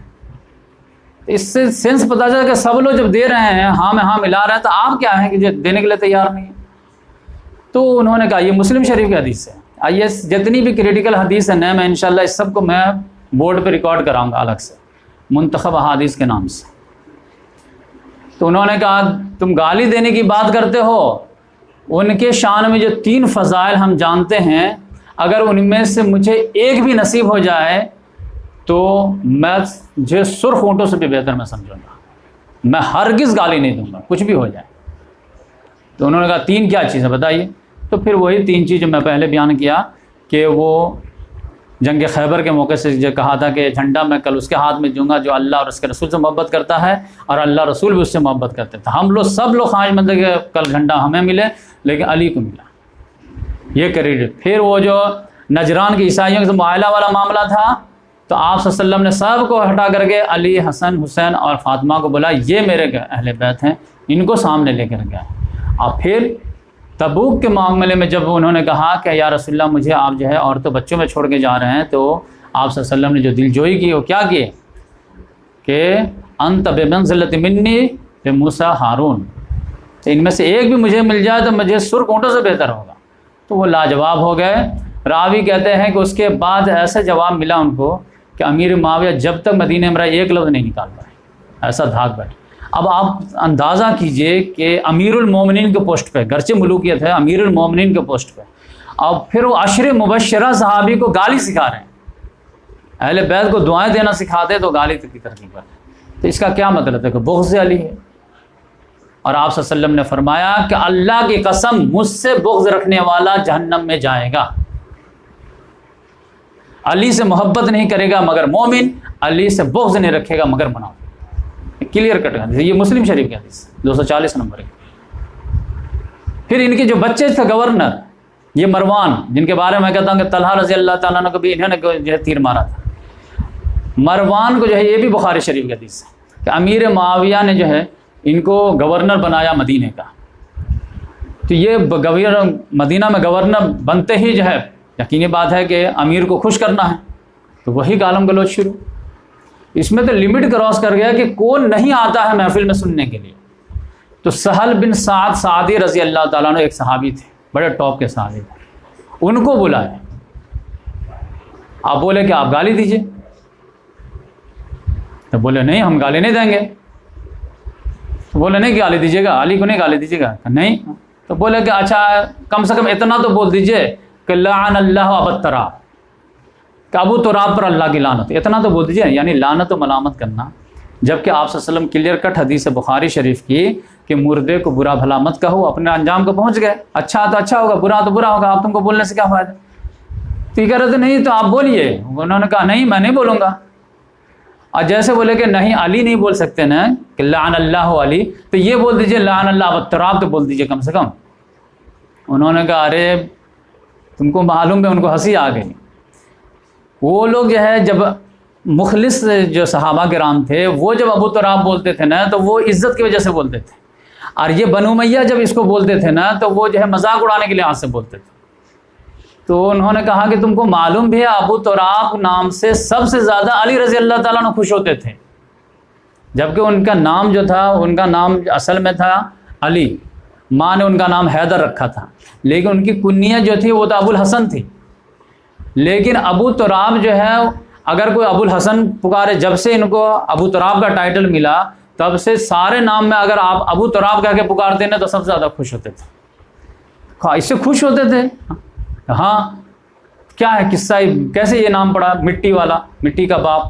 اس سے سینس پتہ چلا کہ سب لوگ جب دے رہے ہیں ہاں میں ہاں ملا رہے ہیں، تو آپ کیا ہیں کہ جو دینے کے لیے تیار نہیں ہیں؟ تو انہوں نے کہا یہ مسلم شریف کی حدیث ہے، آئیے جتنی بھی کریٹیکل حدیث ہے نا، میں انشاءاللہ اس سب کو میں بورڈ پہ ریکارڈ کراؤں گا الگ سے منتخب احادیث کے نام سے۔ تو انہوں نے کہا تم گالی دینے کی بات کرتے ہو، ان کے شان میں جو 3 فضائل ہم جانتے ہیں، اگر ان میں سے مجھے ایک بھی نصیب ہو جائے تو میں جو سرخ اونٹوں سے بھی بہتر میں سمجھوں گا، میں ہرگز گالی نہیں دوں گا کچھ بھی ہو جائے۔ تو انہوں نے کہا 3 کیا چیزیں بتائیے؟ تو پھر وہی 3 چیز جو میں پہلے بیان کیا کہ وہ جنگ خیبر کے موقع سے جو کہا تھا کہ جھنڈا میں کل اس کے ہاتھ میں دوں گا جو اللہ اور اس کے رسول سے محبت کرتا ہے، اور اللہ رسول بھی اس سے محبت کرتے تھے۔ ہم لوگ سب لوگ خواہش مند کہ کل جھنڈا ہمیں ملے، لیکن علی کو ملا، یہ کریڈٹ۔ پھر وہ جو نجران کے عیسائیوں سے معاہدہ والا معاملہ تھا، تو آپ صلی اللہ علیہ وسلم نے سب کو ہٹا کر کے علی، حسن، حسین اور فاطمہ کو بولا یہ میرے اہل بیت ہیں، ان کو سامنے لے کر گئے۔ اور پھر تبوک کے معاملے میں جب انہوں نے کہا کہ یا رسول اللہ مجھے آپ جو ہے عورتوں بچوں میں چھوڑ کے جا رہے ہیں، تو آپ صلی اللہ علیہ وسلم نے جو دل جوئی کی وہ کیا کیے کہ انت بمنزلۃ منی لموسیٰ ہارون، ان میں سے ایک بھی مجھے مل جائے تو مجھے سرخ اونٹوں سے بہتر ہوگا۔ تو وہ لاجواب ہو گئے۔ راوی کہتے ہیں کہ اس کے بعد ایسا جواب ملا ان کو کہ امیر معاویہ جب تک مدینہ میں ایک لفظ نہیں نکال پائے، ایسا دھاک بیٹھے۔ اب آپ اندازہ کیجئے کہ امیر المومنین کے پوسٹ پہ، گرچہ ملوکیت ہے، امیر المومنین کے پوسٹ پہ، اور پھر وہ 10 مبشرہ صحابی کو گالی سکھا رہے ہیں، اہل بیت کو دعائیں دینا سکھاتے تو گالی تک کی ترکیب کرتے۔ تو اس کا کیا مطلب ہے کہ بغض علی ہے؟ اور آپ صلی اللہ علیہ وسلم نے فرمایا کہ اللہ کی قسم مجھ سے بغض رکھنے والا جہنم میں جائے گا۔ علی سے محبت نہیں کرے گا مگر مومن، علی سے بغض نہیں رکھے گا مگر منافق۔ کلیئر کٹ ہے، یہ مسلم شریف کی حدیث 240 نمبر کی۔ پھر ان کے جو بچے تھے گورنر، یہ مروان، جن کے بارے میں کہتا ہوں کہ طلحہ رضی اللہ تعالیٰ عنہ کو بھی انہوں نے جو ہے تیر مارا تھا، مروان کو جو ہے یہ بھی بخاری شریف کی حدیث ہے کہ امیر معاویہ نے جو ہے ان کو گورنر بنایا مدینہ کا۔ تو یہ مدینہ میں گورنر بنتے ہی جو ہے یقینی بات ہے کہ امیر کو خوش کرنا ہے، تو وہی گالم گلوچ شروع۔ اس میں تو لمٹ کراس کر گیا کہ کون نہیں آتا ہے محفل میں سننے کے لیے۔ تو سہل بن سعد سعدی رضی اللہ تعالیٰ عنہ ایک صحابی تھے، بڑے ٹاپ کے صحابی تھے، ان کو بلایا۔ آپ بولے کہ آپ گالی دیجئے، تو بولے نہیں ہم گالی نہیں دیں گے۔ تو بولے نہیں گالی دیجیے گا، علی کو نہیں گالی دیجیے گا؟ نہیں۔ تو بولے کہ اچھا کم سے کم اتنا تو بول دیجئے کہ لعن اللہ ابا تراب، کہ ابو تراب پر اللہ کی لعنت، اتنا تو بول دیجئے۔ یعنی لعنت و ملامت کرنا جبکہ آپ صلی اللہ علیہ وسلم کلیئر کٹ حدیث بخاری شریف کی کہ مردے کو برا بھلا مت کہو، اپنے انجام کو پہنچ گئے، اچھا تو اچھا ہوگا، برا تو برا ہوگا، آپ تم کو بولنے سے کیا فائدہ؟ تو یہ کہہ رہے تھے نہیں تو آپ بولیے، انہوں نے کہا نہیں میں نہیں بولوں گا۔ اور جیسے بولے کہ نہیں علی نہیں بول سکتے نا کہ لعن اللہ علی، تو یہ بول دیجئے لعن اللہ والتراب تو بول دیجئے کم سے کم۔ انہوں نے کہا ارے تم کو معلوم ہے، ان کو ہنسی آ گئی۔ وہ لوگ جو ہے جب مخلص جو صحابہ کرام تھے وہ جب ابو تراب بولتے تھے نا تو وہ عزت کی وجہ سے بولتے تھے، اور یہ بنو امیہ جب اس کو بولتے تھے نا تو وہ جو ہے مذاق اڑانے کے لحاظ سے بولتے تھے۔ تو انہوں نے کہا کہ تم کو معلوم بھی ہے ابو تراب نام سے سب سے زیادہ علی رضی اللہ تعالیٰ عنہ خوش ہوتے تھے، جبکہ ان کا نام جو تھا ان کا نام اصل میں تھا علی، ماں نے ان کا نام حیدر رکھا تھا، لیکن ان کی کنیت جو تھی وہ تو ابو الحسن تھی۔ لیکن ابو تراب جو ہے اگر کوئی ابو الحسن پکارے، جب سے ان کو ابو تراب کا ٹائٹل ملا تب سے سارے نام میں اگر آپ ابو تراب کہہ کے پکارتے نا تو سب سے زیادہ خوش ہوتے تھے، اس سے خوش ہوتے تھے۔ ہاں کیا ہے قصہ، کیسے یہ نام پڑا مٹی والا، مٹی کا باپ،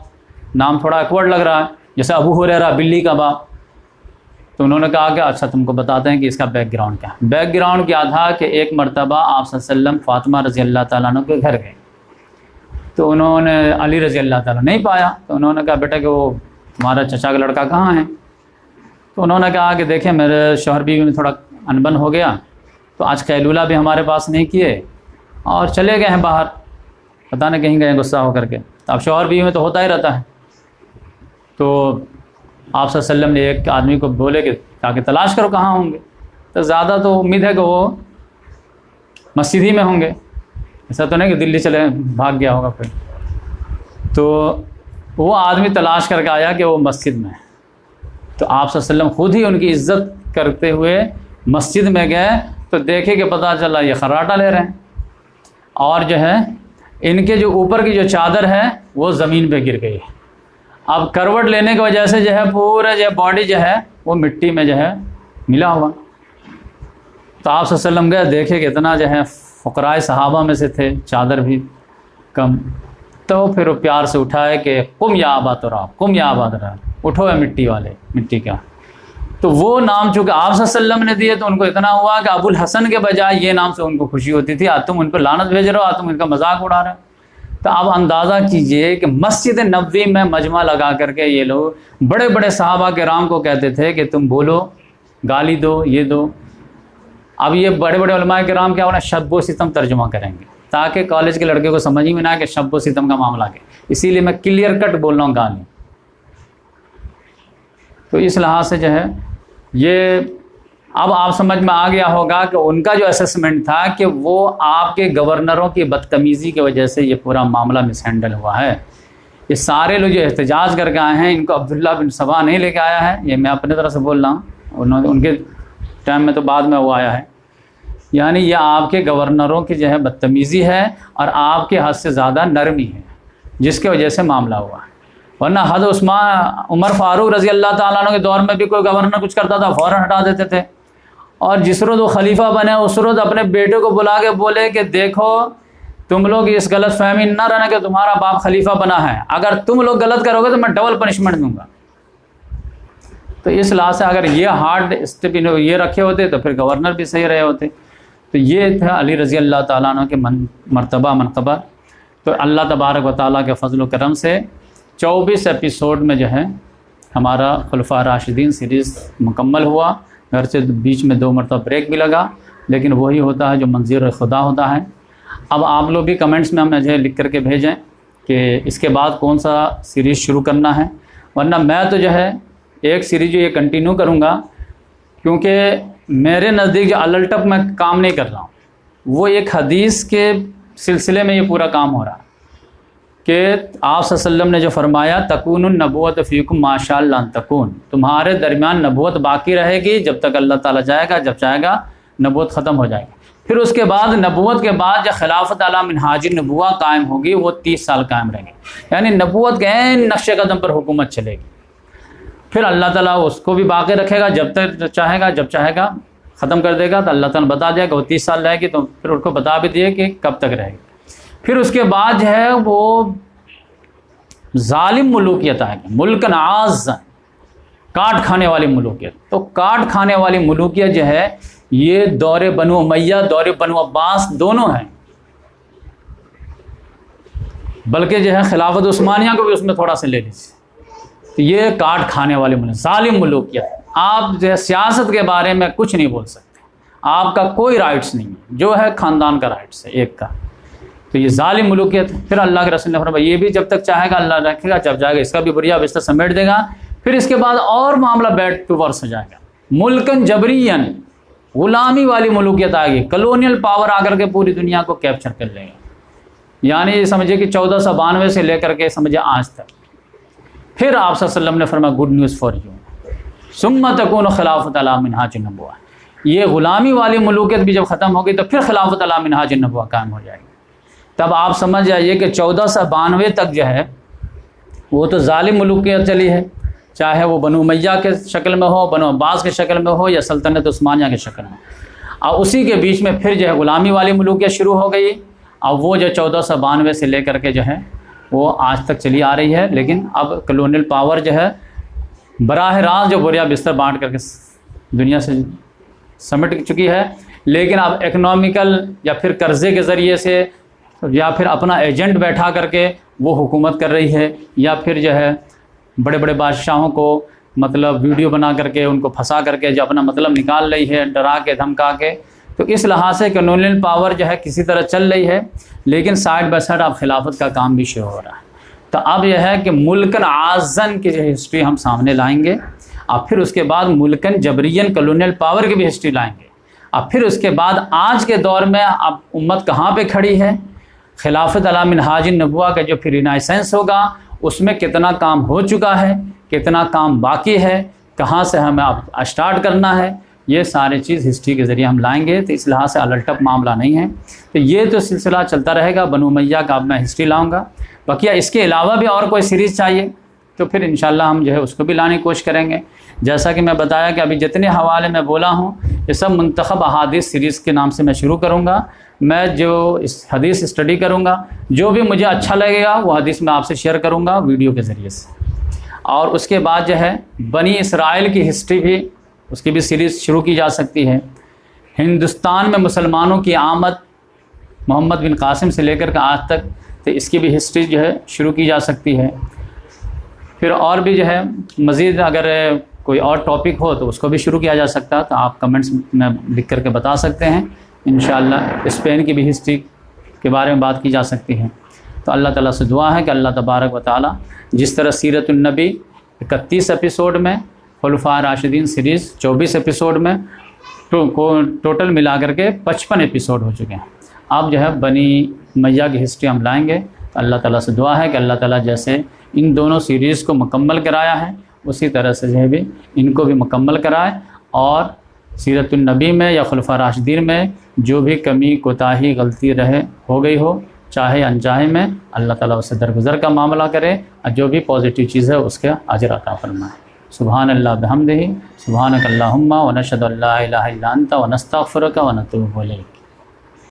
نام تھوڑا ایکورڈ لگ رہا ہے، جیسے ابو ہریرہ بلی کا باپ۔ تو انہوں نے کہا کہ اچھا تم کو بتاتے ہیں کہ اس کا بیک گراؤنڈ کیا ہے۔ بیک گراؤنڈ کیا تھا کہ ایک مرتبہ آپ صلی اللہ علیہ وسلم فاطمہ رضی اللہ تعالیٰ عنہ کے گھر گئے، تو انہوں نے علی رضی اللہ تعالیٰ نہیں پایا، تو انہوں نے کہا بیٹا کہ وہ تمہارا چچا کا لڑکا کہاں ہے؟ تو انہوں نے کہا کہ دیکھیں میرے شوہر بیوی میں تھوڑا انبن ہو گیا، تو آج قیلولہ بھی ہمارے پاس نہیں کیے اور چلے گئے ہیں باہر، پتہ نہیں کہیں گئے غصہ ہو کر کے۔ تو اب شوہر بیوی میں تو ہوتا ہی رہتا ہے۔ تو آپ صلی اللہ علیہ وسلم نے ایک آدمی کو بولے کہ تاکہ تلاش کرو کہاں ہوں گے، تو زیادہ تو امید ہے کہ وہ مسجد ہی میں ہوں گے، ایسا تو نہیں کہ دلی چلے بھاگ گیا ہوگا پھر۔ تو وہ آدمی تلاش کر کے آیا کہ وہ مسجد میں ہے، تو آپ صلی اللہ علیہ وسلم خود ہی ان کی عزت کرتے ہوئے مسجد میں گئے، تو دیکھے کہ پتہ چلا یہ خراٹہ لے رہے ہیں، اور جو ہے ان کے جو اوپر کی جو چادر ہے وہ زمین پہ گر گئی ہے۔ اب کروٹ لینے کی وجہ سے جو ہے پورا جو ہے باڈی جو ہے وہ مٹی میں جو ہے ملا ہوا۔ تو آپ صلی اللہ علیہ وسلم گئے، دیکھے کہ اتنا جو ہے فقرائے صحابہ میں سے تھے، چادر بھی کم، تو پھر وہ پیار سے اٹھائے کہ قم یا ابا تراب، قم یا ابا تراب، اٹھو ہے مٹی والے، مٹی کا۔ تو وہ نام چونکہ آپ صلی اللہ علیہ وسلم نے دیے تو ان کو اتنا ہوا کہ ابو الحسن کے بجائے یہ نام سے ان کو خوشی ہوتی تھی، آج تم ان پہ لعنت بھیج رہے ہو، آج تم ان کا مذاق اڑا رہے ہو۔ تو آپ اندازہ کیجئے کہ مسجد نبوی میں مجمع لگا کر کے یہ لوگ بڑے بڑے صحابہ کرام کو کہتے تھے کہ تم بولو، گالی دو، یہ دو۔ اب یہ بڑے بڑے علماء کرام کیا ہونا، شب و ستم ترجمہ کریں گے تاکہ کالج کے لڑکے کو سمجھ ہی میں نہ آئے کہ شب و ستم کا معاملہ کیا، اسی لیے میں کلیئر کٹ بول رہا ہوں گالی۔ تو اس لحاظ سے جو ہے یہ اب آپ سمجھ میں آ گیا ہوگا کہ ان کا جو اسسمنٹ تھا کہ وہ آپ کے گورنروں کی بدتمیزی کی وجہ سے یہ پورا معاملہ مس ہینڈل ہوا ہے۔ یہ سارے لوگ جو احتجاج کر کے آئے ہیں ان کو عبداللہ بن سبا نہیں لے کے آیا ہے، یہ میں اپنے طرف سے بول رہا ہوں، ان کے ٹائم میں تو بعد میں وہ آیا ہے۔ یعنی یہ آپ کے گورنروں کی جو ہے بدتمیزی ہے اور آپ کے حد سے زیادہ نرمی ہے، جس کی وجہ سے معاملہ ہوا ہے۔ ورنہ حضرت عمر فاروق رضی اللہ تعالیٰ عنہ کے دور میں بھی کوئی گورنر کچھ کرتا تھا فوراً ہٹا دیتے تھے، اور جس روز وہ خلیفہ بنے اس روز اپنے بیٹے کو بلا کے بولے کہ دیکھو تم لوگ اس غلط فہمی نہ رہنا کہ تمہارا باپ خلیفہ بنا ہے، اگر تم لوگ غلط کرو گے تو میں ڈبل پنشمنٹ دوں گا۔ تو اس لحاظ سے اگر یہ ہارڈ اسٹیپ یہ رکھے ہوتے تو پھر گورنر بھی صحیح رہے ہوتے۔ تو یہ تھا علی رضی اللہ تعالیٰ عنہ کے مرتبہ منقبہ۔ تو اللہ تبارک و تعالیٰ کے فضل و کرم سے 24 ایپیسوڈ میں جو ہے ہمارا خلفاء راشدین سیریز مکمل ہوا، گھر سے بیچ میں 2 مرتبہ بریک بھی لگا، لیکن وہی ہوتا ہے جو منظور خدا ہوتا ہے۔ اب آپ لوگ بھی کمنٹس میں مجھے لکھ کر کے بھیجیں کہ اس کے بعد کون سا سیریز شروع کرنا ہے، ورنہ میں تو جو ہے ایک سیریز جو یہ کنٹینیو کروں گا، کیونکہ میرے نزدیک جو الٹپ میں کام نہیں کر رہا ہوں، وہ ایک حدیث کے سلسلے میں یہ پورا کام ہو رہا ہے کہ آپ صلی اللہ علیہ وسلم نے جو فرمایا تکون النبوت فیکم ما شاء اللہ ان تکون، تمہارے درمیان نبوت باقی رہے گی جب تک اللہ تعالیٰ چاہے گا، جب چاہے گا نبوت ختم ہو جائے گی۔ پھر اس کے بعد نبوت کے بعد جو خلافت علی منہاج النبوہ قائم ہوگی وہ 30 سال قائم رہے گی، یعنی نبوت کے عین نقش قدم پر حکومت چلے گی۔ پھر اللہ تعالیٰ اس کو بھی باقی رکھے گا جب تک چاہے گا، جب چاہے گا ختم کر دے گا۔ تو اللہ تعالیٰ بتا دیا کہ وہ 30 سال رہے گی، تو پھر اس کو بتا بھی دیے کہ کب تک رہے گی۔ پھر اس کے بعد جو ہے وہ ظالم ملوکیت آئے گی، ملکن عاز، کاٹ کھانے والی ملوکیت. تو کاٹ کھانے والی ملوکیت جو ہے یہ دور بنو امیہ، دور بنو عباس دونوں ہیں، بلکہ جو ہے خلافت عثمانیہ کو بھی اس میں تھوڑا سا لے لیجیے. تو یہ کاٹ کھانے والی ملوکیت، ظالم ملوکیت. آپ جو ہے سیاست کے بارے میں کچھ نہیں بول سکتے، آپ کا کوئی رائٹس نہیں ہے، جو ہے خاندان کا رائٹس ہے ایک کا. تو یہ ظالم ملوکیت. پھر اللہ کے رسول نے فرمایا یہ بھی جب تک چاہے گا اللہ رکھے گا، جب جائے گا اس کا بھی بڑھیا بستر سمیٹ دے گا. پھر اس کے بعد اور معاملہ بیک ٹو ورس ہو جائے گا. ملکن جبرین، غلامی والی ملوکیت آئے گی، کلونیل پاور آ کر کے پوری دنیا کو کیپچر کر لے گا. یعنی یہ سمجھے کہ 1492 سے لے کر کے سمجھے آج تک. پھر آپ صلی اللہ علیہ وسلم نے فرمایا گڈ نیوز فار یو، ثم تکون خلافت علی منہاج النبوہ. یہ غلامی والی ملوکیت بھی جب ختم ہوگی تو پھر خلافت علی منہاج النبوہ قائم ہو جائے گی. تب آپ سمجھ جائیے کہ 1492 تک جو ہے وہ تو ظالم ملوکیت چلی ہے، چاہے وہ بنو امیہ کے شکل میں ہو، بنو عباس کے شکل میں ہو، یا سلطنت عثمانیہ کے شکل میں. اور اسی کے بیچ میں پھر جو ہے غلامی والی ملوکیت شروع ہو گئی. اب وہ جو 1492 سے لے کر کے جو ہے وہ آج تک چلی آ رہی ہے. لیکن اب کلونیل پاور جو ہے براہ راست جو بوریا بستر بانٹ کر کے دنیا سے سمٹ چکی ہے. لیکن اب اکنامیکل یا پھر قرضے کے ذریعے سے یا پھر اپنا ایجنٹ بیٹھا کر کے وہ حکومت کر رہی ہے، یا پھر جو ہے بڑے بڑے بادشاہوں کو مطلب ویڈیو بنا کر کے ان کو پھنسا کر کے جو اپنا مطلب نکال رہی ہے، ڈرا کے دھمکا کے. تو اس لحاظ سے کلونیل پاور جو ہے کسی طرح چل رہی ہے، لیکن سائڈ بائی سائڈ اب خلافت کا کام بھی شروع ہو رہا ہے. تو اب یہ ہے کہ ملکن عازن کی جو ہسٹری ہم سامنے لائیں گے، اور پھر اس کے بعد ملکن جبرین کلونیل پاور کی بھی ہسٹری لائیں گے. اور پھر اس کے بعد آج کے دور میں اب امت کہاں پہ کھڑی ہے، خلافت علی منہاج النبوہ کا جو پھر رینائسنس ہوگا اس میں کتنا کام ہو چکا ہے، کتنا کام باقی ہے، کہاں سے ہمیں اب اسٹارٹ کرنا ہے، یہ سارے چیز ہسٹری کے ذریعے ہم لائیں گے. تو اس لحاظ سے الٹپ معاملہ نہیں ہے. تو یہ تو سلسلہ چلتا رہے گا. بنو امیہ کا اب میں ہسٹری لاؤں گا. بقیہ اس کے علاوہ بھی اور کوئی سیریز چاہیے تو پھر انشاءاللہ ہم جو ہے اس کو بھی لانے کی کوشش کریں گے. جیسا کہ میں بتایا کہ ابھی جتنے حوالے میں بولا ہوں یہ سب منتخب احادیث سیریز کے نام سے میں شروع کروں گا. میں جو اس حدیث اسٹڈی کروں گا، جو بھی مجھے اچھا لگے گا وہ حدیث میں آپ سے شیئر کروں گا ویڈیو کے ذریعے سے. اور اس کے بعد جو ہے بنی اسرائیل کی ہسٹری بھی، اس کی بھی سیریز شروع کی جا سکتی ہے. ہندوستان میں مسلمانوں کی آمد محمد بن قاسم سے لے کر کے آج تک، تو اس کی بھی ہسٹری جو ہے شروع کی جا سکتی ہے. پھر اور بھی جو ہے مزید اگر کوئی اور ٹاپک ہو تو اس کو بھی شروع کیا جا سکتا ہے، تو آپ کمنٹس میں لکھ کر کے بتا سکتے ہیں. انشاءاللہ اسپین کی بھی ہسٹری کے بارے میں بات کی جا سکتی ہے. تو اللہ تعالیٰ سے دعا ہے کہ اللہ تبارک و تعالیٰ جس طرح سیرت النبی 31 ایپیسوڈ میں، خلفاء راشدین سیریز 24 ایپیسوڈ میں، ٹوٹل ملا کر کے 55 ایپیسوڈ ہو چکے ہیں. اب جو ہے بنی امیہ کی ہسٹری ہم لائیں گے. تو اللہ تعالیٰ سے دعا ہے کہ اللہ تعالیٰ جیسے ان دونوں سیریز کو مکمل کرایا ہے اسی طرح سے جو ہے بھی ان کو بھی مکمل کرائے، اور سیرت النبی میں یا خلفاء راشدین میں جو بھی کمی کوتاہی غلطی ہو گئی ہو چاہے انچاہے میں، اللہ تعالیٰ اسے درگزر کا معاملہ کرے، اور جو بھی پازیٹیو چیز ہے اس کا اجر عطا فرمائے. سبحان اللہ بحمدہ، سبحانک اللہم ونشہد ان لا الہ الا انت ونستغفرک ونتوب الیک.